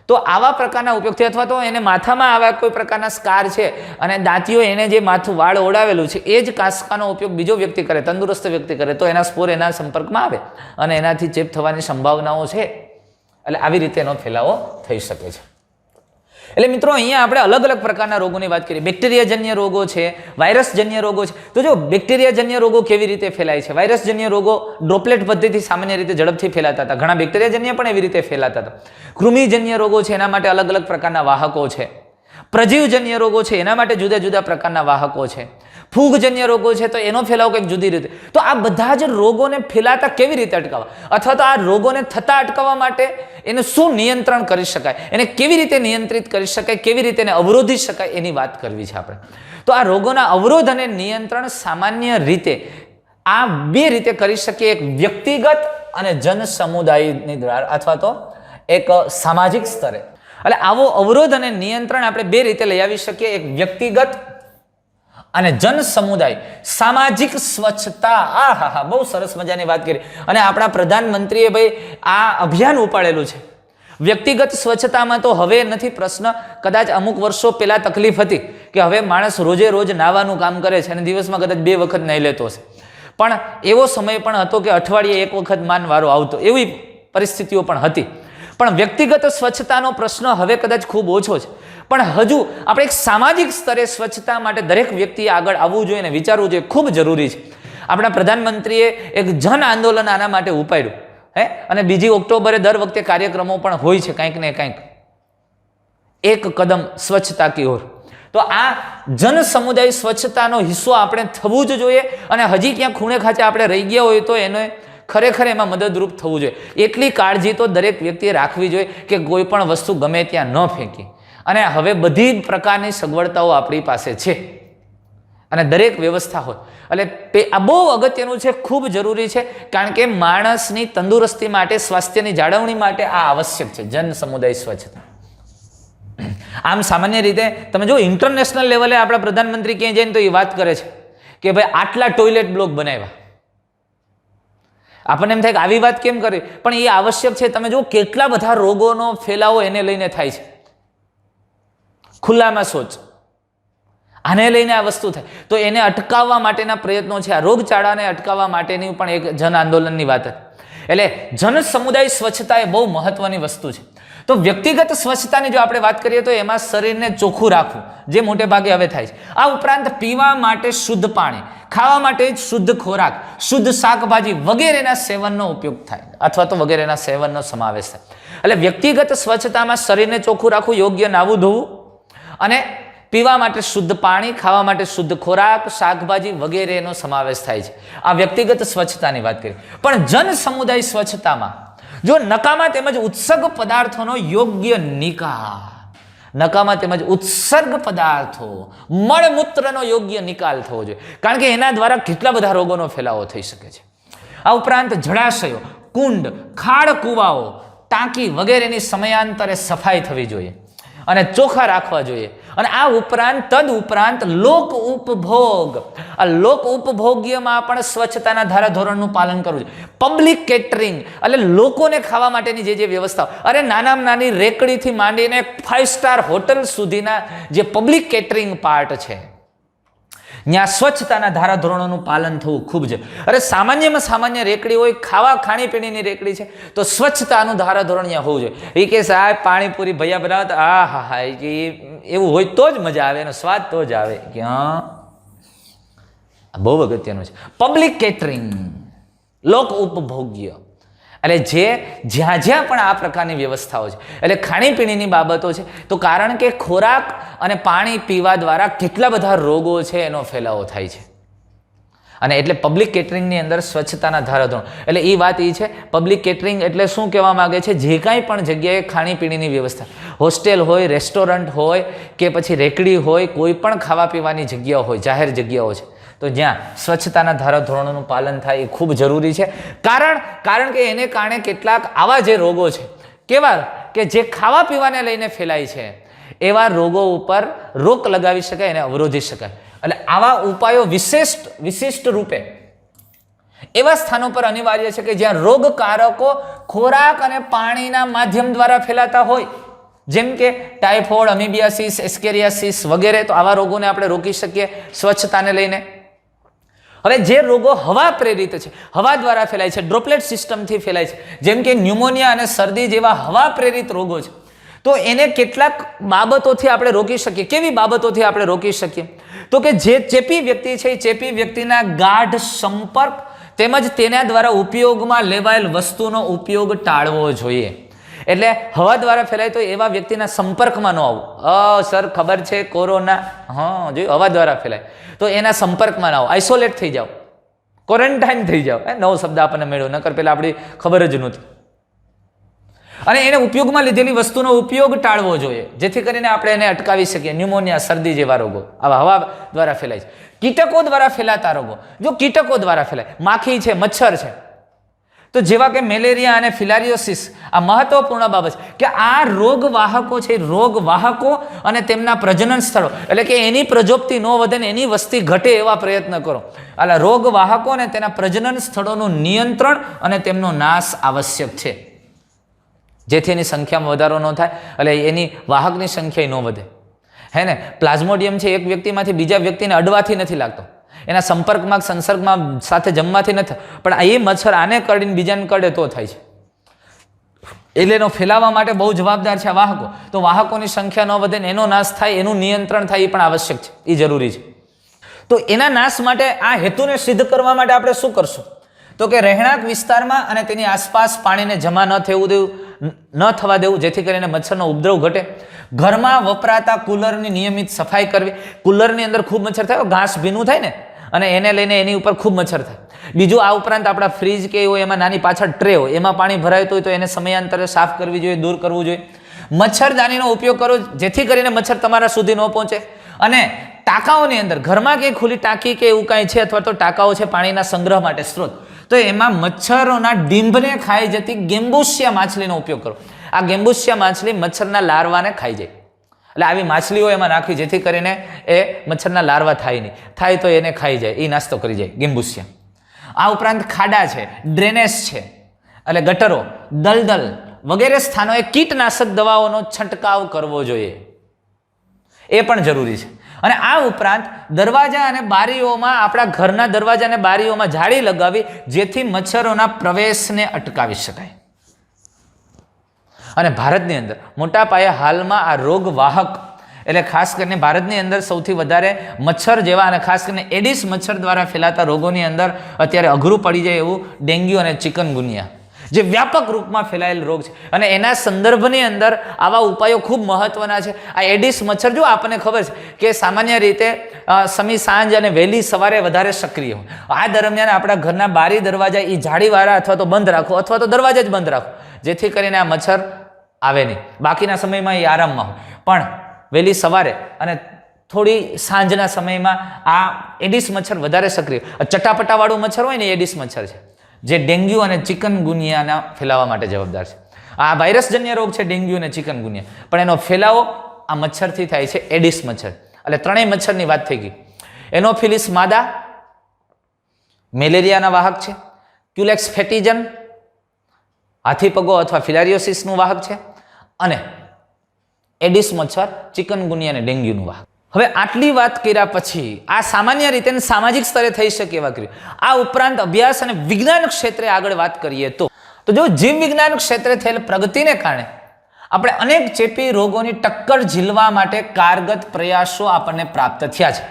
તો આવા પ્રકારના ઉપયોગથી, અથવા તો એને માથામાં આવા કોઈ પ્રકારના સ્કાર છે અને દાંતીઓ એને જે માથું વાળ ઓડાવેલું છે એ જ કાંસકાનો ઉપયોગ બીજો વ્યક્તિ કરે, તંદુરસ્ત વ્યક્તિ કરે, તો એના સ્પોર એના સંપર્કમાં આવે અને એનાથી ચેપ થવાની સંભાવનાઓ છે. એટલે આવી રીતે એનો ફેલાવો થઈ શકે છે. એટલે મિત્રો અહીંયા આપણે અલગ અલગ પ્રકારના રોગોની વાત કરીએ. બેક્ટેરિયાજન્ય રોગો છે, વાયરસજન્ય રોગો છે. તો જો બેક્ટેરિયાજન્ય રોગો કેવી રીતે ફેલાય છે? વાયરસજન્ય રોગો ડ્રોપલેટ પદ્ધતિ સામાન્ય રીતે ઝડપથી ફેલાતા હતા. ઘણા બેક્ટેરિયાજન્ય પણ એવી રીતે ફેલાતા હતા. કૃમિજન્ય રોગો છે, એના માટે અલગ અલગ પ્રકારના વાહકો છે. પ્રજીવજન્ય રોગો છે, એના માટે જુદા જુદા પ્રકારના વાહકો છે. ફૂગજન્ય રોગો છે, તો એનો ફેલાવો કંઈક જુદી રીતે. તો આ બધા જ રોગોને ફેલાતા કેવી રીતે અટકાવવા, અથવા તો આ રોગોને થતા અટકાવવા માટે એને શું નિયંત્રણ કરી શકાય, એને કેવી રીતે નિયંત્રિત કરી શકાય, કેવી રીતે એને અવરોધી શકાય, એની વાત કરવી છે આપણે. તો આ રોગોના અવરોધ અને નિયંત્રણ સામાન્ય રીતે આ બે રીતે કરી શકીએ. એક વ્યક્તિગત અને જન સમુદાયની દ્વારા, અથવા તો એક સામાજિક સ્તરે. એટલે આવો અવરોધ અને નિયંત્રણ આપણે બે રીતે લઈ આવી શકીએ. એક વ્યક્તિગત અને જન સમુદાય, સામાજિક સ્વચ્છતા. હા, બહુ સરસ મજાની વાત કરી. અને આપણા પ્રધાનમંત્રીએ ભાઈ આ અભિયાન ઉપાડેલું છે. વ્યક્તિગત સ્વચ્છતામાં તો હવે નથી પ્રશ્ન, કદાચ અમુક વર્ષો પહેલા તકલીફ હતી કે હવે માણસ રોજે રોજ નાવાનું કામ કરે છે અને દિવસમાં કદાચ 2 વખત નાઈ લેતો હશે, પણ એવો સમય પણ હતો કે અઠવાડિયે 1 વખત માનવારો આવતો, એવી પરિસ્થિતિઓ પણ હતી. પણ વ્યક્તિગત સ્વચ્છતાનો પ્રશ્ન હવે કદાચ ખૂબ ઓછો છે. પણ હજુ આપણે એક સામાજિક સ્તરે સ્વચ્છતા માટે દરેક વ્યક્તિએ આગળ આવવું જોઈએ અને વિચારવું જોઈએ, ખૂબ જરૂરી છે. આપણા પ્રધાનમંત્રીએ એક જન આંદોલન આના માટે ઉપાડ્યું અને 2 ઓક્ટોબરે દર વખતે કાર્યક્રમો પણ હોય છે, કંઈક ને કંઈક, એક કદમ સ્વચ્છતા કી ઓર. તો આ જન સમુદાય સ્વચ્છતાનો હિસ્સો આપણે થવું જ જોઈએ. અને હજી ક્યાં ખૂણે ખાંચે આપણે રહી ગયા હોય તો એને ખરેખર એમાં મદદરૂપ થવું જોઈએ. એટલી કાળજી તો દરેક વ્યક્તિએ રાખવી જોઈએ કે કોઈ પણ વસ્તુ ગમે ત્યાં ન ફેંકી. અને હવે બધી પ્રકારની સગવડતાઓ આપણી પાસે છે અને દરેક વ્યવસ્થા હોય, એટલે આ બહુ અગત્યનું છે, ખૂબ જરૂરી છે. કારણ કે માણસની તંદુરસ્તી માટે, સ્વાસ્થ્યની જાળવણી માટે આ આવશ્યક છે, જન સમુદાય સ્વચ્છતા. આમ સામાન્ય રીતે તમે જો ઇન્ટરનેશનલ લેવલે આપણા પ્રધાનમંત્રી ક્યાંય જઈને તો એ વાત કરે છે કે ભાઈ આટલા ટોયલેટ બ્લોક બનાવ્યા. આપણને એમ થાય કે આવી વાત કેમ કરી, પણ એ આવશ્યક છે. તમે જો કેટલા બધા રોગોનો ફેલાવો એને લઈને થાય છે. ખુલ્લામાં શૌચ, આને લઈને આ વસ્તુ થાય, તો એને અટકાવવા માટેના પ્રયત્નો છે. આ રોગચાળાને અટકાવવા માટેની પણ એક જન આંદોલનની વાત હતી. એટલે જન સમુદાય સ્વચ્છતા એ બહુ મહત્વની વસ્તુ છે. તો વ્યક્તિગત સ્વચ્છતાની જો આપણે વાત કરીએ તો એમાં શરીરને ચોખ્ખું રાખવું, જે મોટે ભાગે હવે થાય છે. આ ઉપરાંત પીવા માટે શુદ્ધ પાણી, ખાવા માટે શુદ્ધ ખોરાક, શુદ્ધ શાકભાજી વગેરેના સેવનનો ઉપયોગ થાય, અથવા તો વગેરેના સેવનનો સમાવેશ થાય. એટલે વ્યક્તિગત સ્વચ્છતામાં શરીરને ચોખ્ખું રાખવું, યોગ્ય નાવું ધોવું અને પીવા માટે શુદ્ધ પાણી, ખાવા માટે શુદ્ધ ખોરાક, શાકભાજી વગેરેનો સમાવેશ થાય છે. આ વ્યક્તિગત સ્વચ્છતાની વાત કરી. પણ જન સમુદાય સ્વચ્છતામાં જો નકામા તેમજ ઉત્સર્ગ પદાર્થોનો યોગ્ય નિકાલ, નકામા તેમજ ઉત્સર્ગ પદાર્થો, મળમૂત્રનો યોગ્ય નિકાલ થવો જોઈએ. કારણ કે એના દ્વારા કેટલા બધા રોગોનો ફેલાવો થઈ શકે છે. આ ઉપરાંત જળાશયો, કુંડ, ખાડ કૂવાઓ, ટાંકી વગેરેની સમયાંતરે સફાઈ થવી જોઈએ અને ચોખ્ખા રાખવા જોઈએ. અને આ ઉપરાંત તદ ઉપરાંત લોક ઉપભોગ, આ લોક ઉપભોગ્યમાં પણ સ્વચ્છતાના ધારાધોરણનું પાલન કરવું જોઈએ. પબ્લિક કેટરિંગ એટલે લોકોને ખાવા માટેની જે વ્યવસ્થા, અરે નાનામાં નાની રેકડીથી માંડીને 5 સ્ટાર હોટલ સુધીના જે પબ્લિક કેટરિંગ પાર્ટ છે, ત્યાં સ્વચ્છતાના ધારાધોરણોનું પાલન થવું ખૂબ જ. અરે સામાન્યમાં સામાન્ય રેકડી હોય, ખાણીપીણીની રેકડી છે, તો સ્વચ્છતાનું ધારાધોરણ ત્યાં હોવું જોઈએ. એ કે સાહેબ પાણીપુરી ભૈયા બનાવતા, આ હા હા, એવું હોય તો જ મજા આવે, એનો સ્વાદ તો જ આવે. ક્યાં બહુ અગત્યનું છે પબ્લિક કેટરિંગ, લોક ઉપભોગ્ય. એટલે જ્યાં જ્યાં પણ આ પ્રકારની વ્યવસ્થાઓ છે, એટલે ખાણીપીણીની બાબતો છે, તો કારણ કે ખોરાક અને પાણી પીવા દ્વારા કેટલા બધા રોગો છે એનો ફેલાવો થાય છે. અને એટલે પબ્લિક કેટરિંગની અંદર સ્વચ્છતાના ધારાધોરણ, એટલે એ વાત એ છે પબ્લિક કેટરિંગ એટલે શું કહેવા માગે છે, જે કાંઈ પણ જગ્યાએ ખાણીપીણીની વ્યવસ્થા, હોસ્ટેલ હોય, રેસ્ટોરન્ટ હોય કે પછી રેકડી હોય, કોઈ પણ ખાવા પીવાની જગ્યા હોય, જાહેર જગ્યાઓ છે, તો જ્યાં સ્વચ્છતાના ધારાધોરણોનું પાલન થાય એ ખૂબ જરૂરી છે. કારણ કે એને કારણે કેટલાક આવા જે રોગો છે, કેવા કે જે ખાવા પીવાને લઈને ફેલાય છે, એવા રોગો ઉપર રોક લગાવી શકાય, એને અવરોધી શકાય. એટલે આવા ઉપાયો વિશિષ્ટ રૂપે એવા સ્થાનો પર અનિવાર્ય છે કે જ્યાં રોગકારકો ખોરાક અને પાણીના માધ્યમ દ્વારા ફેલાતા હોય, જેમ કે ટાઇફોઇડ, અમીબિયાસિસ, એસ્કેરિયાસિસ વગેરે. તો આવા રોગોને આપણે રોકી શકીએ સ્વચ્છતાને લઈને. હવે જે રોગો હવા પ્રેરિત છે, હવા દ્વારા ફેલાય છે, ડ્રોપલેટ સિસ્ટમથી ફેલાય છે, જેમ કે ન્યુમોનિયા અને શરદી જેવા હવા પ્રેરિત રોગો છે, તો એને કેટલાક બાબતોથી આપણે રોકી શકીએ. કેવી બાબતોથી આપણે રોકી શકીએ? તો કે જે ચેપી વ્યક્તિ છે, એ ચેપી વ્યક્તિના ગાઢ સંપર્ક તેમજ તેના દ્વારા ઉપયોગમાં લેવાયેલ વસ્તુનો ઉપયોગ ટાળવો જોઈએ. એટલે હવા દ્વારા ફેલાય તો એવા વ્યક્તિના સંપર્કમાં ન આવવું. સર ખબર છે કોરોના, હા જોયું, હવા દ્વારા ફેલાય તો એના સંપર્કમાં ના આવો, આઇસોલેટ થઈ જાઓ, ક્વોરન્ટાઇન થઈ જાઓ. નવો શબ્દ આપણને મળ્યો, નકર પહેલાં આપણી ખબર જ નહોતી. અને એને ઉપયોગમાં લીધેલી વસ્તુનો ઉપયોગ ટાળવો જોઈએ, જેથી કરીને આપણે એને અટકાવી શકીએ. ન્યુમોનિયા, શરદી જેવા રોગો આવા હવા દ્વારા ફેલાય છે. કીટકો દ્વારા ફેલાતા રોગો, જો કીટકો દ્વારા ફેલાય, માખી છે, મચ્છર છે, તો જેવા કે મેલેરિયા અને ફિલારિયોસિસ, આ મહત્વપૂર્ણ બાબત છે કે આ રોગવાહકો છે, રોગવાહકો અને તેમના પ્રજનન સ્થળો, એટલે કે એની પ્રજોપ્તિ ન વધે ને એની વસ્તી ઘટે એવા પ્રયત્ન કરો. એટલે રોગવાહકો અને તેના પ્રજનન સ્થળોનું નિયંત્રણ અને તેમનો નાશ આવશ્યક છે, જેથી એની સંખ્યામાં વધારો ન થાય, એટલે એની વાહકની સંખ્યા ન વધે. હે ને, પ્લાઝ્મોડિયમ છે એક વ્યક્તિમાંથી બીજા વ્યક્તિને અડવાથી નથી લાગતો, એના સંપર્કમાં સંસર્ગમાં સાથે જમવાથી નથી, પણ એ મચ્છર આને કરડીને બીજાને કરડે તો થાય છે. એટલે એનો ફેલાવા માટે બહુ જવાબદાર છે આ વાહકો. તો વાહકોની સંખ્યા ન વધે ને એનો નાશ થાય, એનું નિયંત્રણ થાય, એ પણ આવશ્યક છે, એ જરૂરી છે. તો એના નાશ માટે, આ હેતુને સિદ્ધ કરવા માટે આપણે શું કરશું? તો કે રહેણાંક વિસ્તારમાં અને તેની આસપાસ પાણીને જમા ન થવા દેવું, જેથી કરીને મચ્છરનો ઉપદ્રવ ઘટે. ઘરમાં વપરાતા કુલરની નિયમિત સફાઈ કરવી. કુલરની અંદર ખૂબ મચ્છર થાય, ઘાસ ભીનું થાય ને, અને એને લઈને એની ઉપર ખૂબ મચ્છર થાય. બીજું આ ઉપરાંત આપણા ફ્રીજ કે હોય, એમાં નાની પાછળ ટ્રે હોય, એમાં પાણી ભરાયું હોય તો એને સમયાંતરે સાફ કરવી જોઈએ, દૂર કરવું જોઈએ. મચ્છરદાનીનો ઉપયોગ કરો, જેથી કરીને મચ્છર તમારા સુધી ન પહોંચે. અને ટાંકાઓની અંદર, ઘરમાં કંઈ ખુલ્લી ટાંકી કે એવું કાંઈ છે, અથવા તો ટાંકાઓ છે પાણીના સંગ્રહ માટે સ્ત્રોત, તો એમાં મચ્છરોના ડીંભને ખાઈ જતી ગેમ્બુસિયા માછલીનો ઉપયોગ કરો. આ ગેમ્બુસિયા માછલી મચ્છરના લાર્વાને ખાઈ જાય, એટલે આવી માછલીઓ એમાં નાખવી, જેથી કરીને એ મચ્છરના લાર્વા થાય નહીં, થાય તો એને ખાઈ જાય, એ નાસ્તો કરી જાય ગેમ્બુસિયા. આ ઉપરાંત ખાડા છે, ડ્રેનેજ છે, એટલે ગટરો, દલદલ વગેરે સ્થાનોએ કીટનાશક દવાઓનો છંટકાવ કરવો જોઈએ, એ પણ જરૂરી છે. અને આ ઉપરાંત દરવાજા અને બારીઓમાં, આપણા ઘરના દરવાજા અને બારીઓમાં જાળી લગાવી, જેથી મચ્છરોના પ્રવેશને અટકાવી શકાય. અને ભારતની અંદર મોટા પાયે હાલમાં આ રોગવાહક, એટલે ખાસ કરીને ભારતની અંદર સૌથી વધારે મચ્છર જેવા અને ખાસ કરીને એડિસ મચ્છર દ્વારા ફેલાતા રોગોની અંદર અત્યારે અઘરું પડી જાય એવું ડેન્ગ્યુ અને ચિકનગુનિયા, જે વ્યાપક રૂપમાં ફેલાયેલ રોગ છે અને એના સંદર્ભની અંદર આવા ઉપાયો ખૂબ મહત્વના છે. આ એડિસ મચ્છર જો આપણને ખબર છે કે સામાન્ય રીતે સમી સાંજ અને વહેલી સવારે વધારે સક્રિય હોય. આ દરમિયાન આપણા ઘરના બારી દરવાજા એ જાળીવાળા અથવા તો બંધ રાખો અથવા તો દરવાજા જ બંધ રાખો, જેથી કરીને આ મચ્છર આવે નહીં. બાકીના સમયમાં એ આરામમાં હોય, પણ વહેલી સવારે અને થોડી સાંજના સમયમાં આ એડિસ મચ્છર વધારે સક્રિય. ચટાપટાવાળું મચ્છર હોય ને એ એડિસ મચ્છર છે, જે ડેન્ગ્યુ અને ચિકનગુનિયાના ફેલાવા માટે જવાબદાર છે. આ વાયરસજન્ય રોગ છે ડેન્ગ્યુ અને ચિકનગુનિયા, પણ એનો ફેલાવો આ મચ્છરથી થાય છે, એડિસ મચ્છર. એટલે ત્રણેય મચ્છરની વાત થઈ ગઈ. એનોફિલિસ માદા મેલેરિયાના વાહક છે, ક્યુલેક્સ ફેટિજન હાથીપગો અથવા ફિલારિયોસિસનું વાહક છે, અને એડિસ મચ્છર ચિકનગુનિયા અને ડેન્ગ્યુનું વાહક. હવે આટલી વાત કર્યા પછી આ સામાન્ય રીતે સામાજિક સ્તરે થઈ શકે એવા કર્યું. આ ઉપરાંત અભ્યાસ અને વિજ્ઞાન ક્ષેત્રે આગળ વાત કરીએ તો જો જીવ વિજ્ઞાન ક્ષેત્રે થયેલ પ્રગતિને કારણે આપણે અનેક ચેપી રોગોની ટક્કર ઝીલવા માટે કારગત પ્રયાસો આપણને પ્રાપ્ત થયા છે.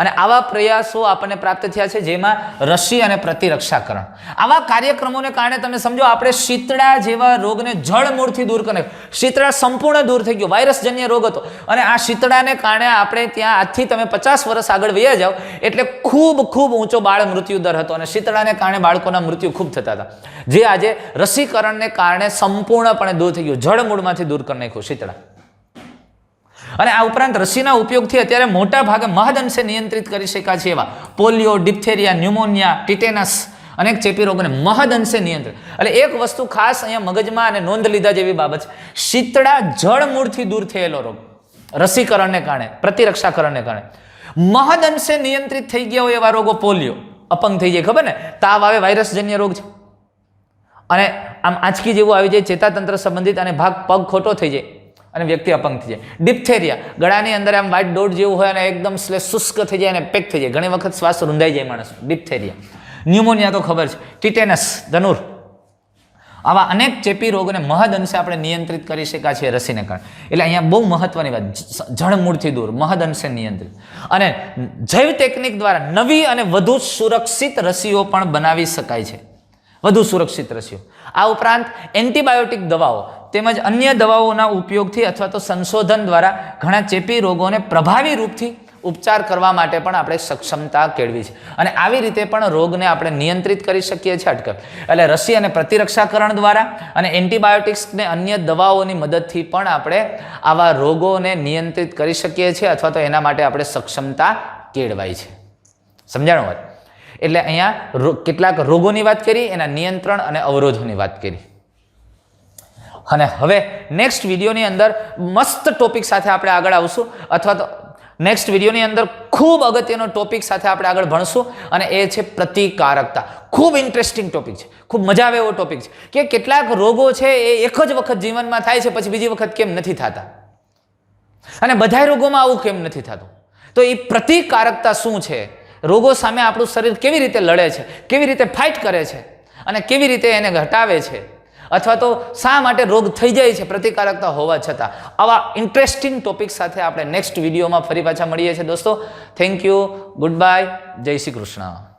અને આવા પ્રયાસો આપણને પ્રાપ્ત થયા છે જેમાં રસી અને પ્રતિરક્ષાકરણ. આવા કાર્યક્રમોને કારણે તમે સમજો આપણે શીતળા જેવા રોગને જળમૂળથી દૂર કરે. શીતળા સંપૂર્ણ દૂર થઈ ગયો, વાયરસજન્ય રોગ હતો, અને આ શીતળાને કારણે આપણે ત્યાં આજથી તમે 50 વર્ષ આગળ વયા જાઓ એટલે ખૂબ ખૂબ ઊંચો બાળ મૃત્યુ દર હતો, અને શીતળાને કારણે બાળકોના મૃત્યુ ખૂબ થતા હતા, જે આજે રસીકરણને કારણે સંપૂર્ણપણે દૂર થઈ ગયું, જળમૂળમાંથી દૂર કરી નાખ્યું શીતળા. અને આ ઉપરાંત રસીના ઉપયોગથી અત્યારે મોટા ભાગે મહદઅંશે નિયંત્રિત કરી શકાય છે એવા પોલિયો, ડિપ્થેરિયા, ન્યુમોનિયા, ટીટેનસ અનેક ચેપી રોગોને મહદઅંશે નિયંત્રિત. એટલે એક વસ્તુ ખાસ અહીંયા મગજમાં અને નોંધ લીધા જેવી બાબત છે, શીતળા જળમૂળથી દૂર થયેલો રોગ રસીકરણને કારણે, પ્રતિરક્ષાકરણને કારણે મહદઅંશે નિયંત્રિત થઈ ગયા હોય એવા રોગો. પોલિયો, અપંગ થઈ જાય, ખબર ને, તાવ આવે, વાયરસજન્ય રોગ છે, અને આમ આંચકી જેવું આવી જાય, ચેતાતંત્ર સંબંધિત, અને ભાગ પગ ખોટો થઈ જાય અને વ્યક્તિ અપંગ થઈ જાય. ડિપ્થેરિયા, ગળાની અંદર આમ વ્હાઇટ ડોટ જેવું હોય અને એકદમ શુષ્ક થઈ જાય અને પેક થઈ જાય, ઘણી વખત શ્વાસ રૂંધાઈ જાય માણસ, ડિપ્થેરિયા. ન્યુમોનિયા તો ખબર છે, ટીટેનસ, ધનુર. આવા અનેક ચેપી રોગોને મહદઅંશે આપણે નિયંત્રિત કરી શકાય છે રસીને કારણે. એટલે અહીંયા બહુ મહત્વની વાત, જળમૂળથી દૂર, મહદઅંશે નિયંત્રિત. અને જૈવ ટેકનિક દ્વારા નવી અને વધુ સુરક્ષિત રસીઓ પણ બનાવી શકાય છે, વધુ સુરક્ષિત રસીઓ. આ ઉપરાંત એન્ટીબાયોટિક દવાઓ તેમજ અન્ય દવાઓના ઉપયોગથી અથવા તો સંશોધન દ્વારા ઘણા ચેપી રોગોને પ્રભાવી રૂપથી ઉપચાર કરવા માટે પણ આપણે સક્ષમતા કેળવી છે, અને આવી રીતે પણ રોગને આપણે નિયંત્રિત કરી શકીએ છીએ, અટકાવી. એટલે રસી અને પ્રતિરક્ષાકરણ દ્વારા અને એન્ટીબાયોટિક્સને અન્ય દવાઓની મદદથી પણ આપણે આવા રોગોને નિયંત્રિત કરી શકીએ છીએ, અથવા તો એના માટે આપણે સક્ષમતા કેળવાય છે. સમજાણું વાત? એટલે અહીંયા કેટલાક રોગોની વાત કરી, એના નિયંત્રણ અને અવરોધોની વાત કરી. અને હવે નેક્સ્ટ વિડીયોની અંદર મસ્ત ટોપિક સાથે આપણે આગળ આવશું, અથવા તો નેક્સ્ટ વિડીયોની અંદર ખૂબ અગત્યનો ટોપિક સાથે આપણે આગળ ભણશું, અને એ છે પ્રતિકારકતા. ખૂબ ઇન્ટરેસ્ટિંગ ટોપિક છે, ખૂબ મજા આવે એવો ટોપિક છે કે કેટલાક રોગો છે એ એક જ વખત જીવનમાં થાય છે, પછી બીજી વખત કેમ નથી થતા, અને બધા રોગોમાં આવું કેમ નથી થતું. તો એ પ્રતિકારકતા શું છે, રોગો સામે આપણું શરીર કેવી રીતે લડે છે, કેવી રીતે ફાઇટ કરે છે, અને કેવી રીતે એને ઘટાડે છે, અથવા તો શા માટે રોગ થઈ જાય છે પ્રતિકારકતા હોવા છતાં. આવા ઇન્ટરેસ્ટિંગ ટોપિક સાથે આપણે નેક્સ્ટ વિડીયોમાં ફરી પાછા મળીએ છીએ દોસ્તો. થેન્ક યુ, ગુડ બાય, જય શ્રી કૃષ્ણ.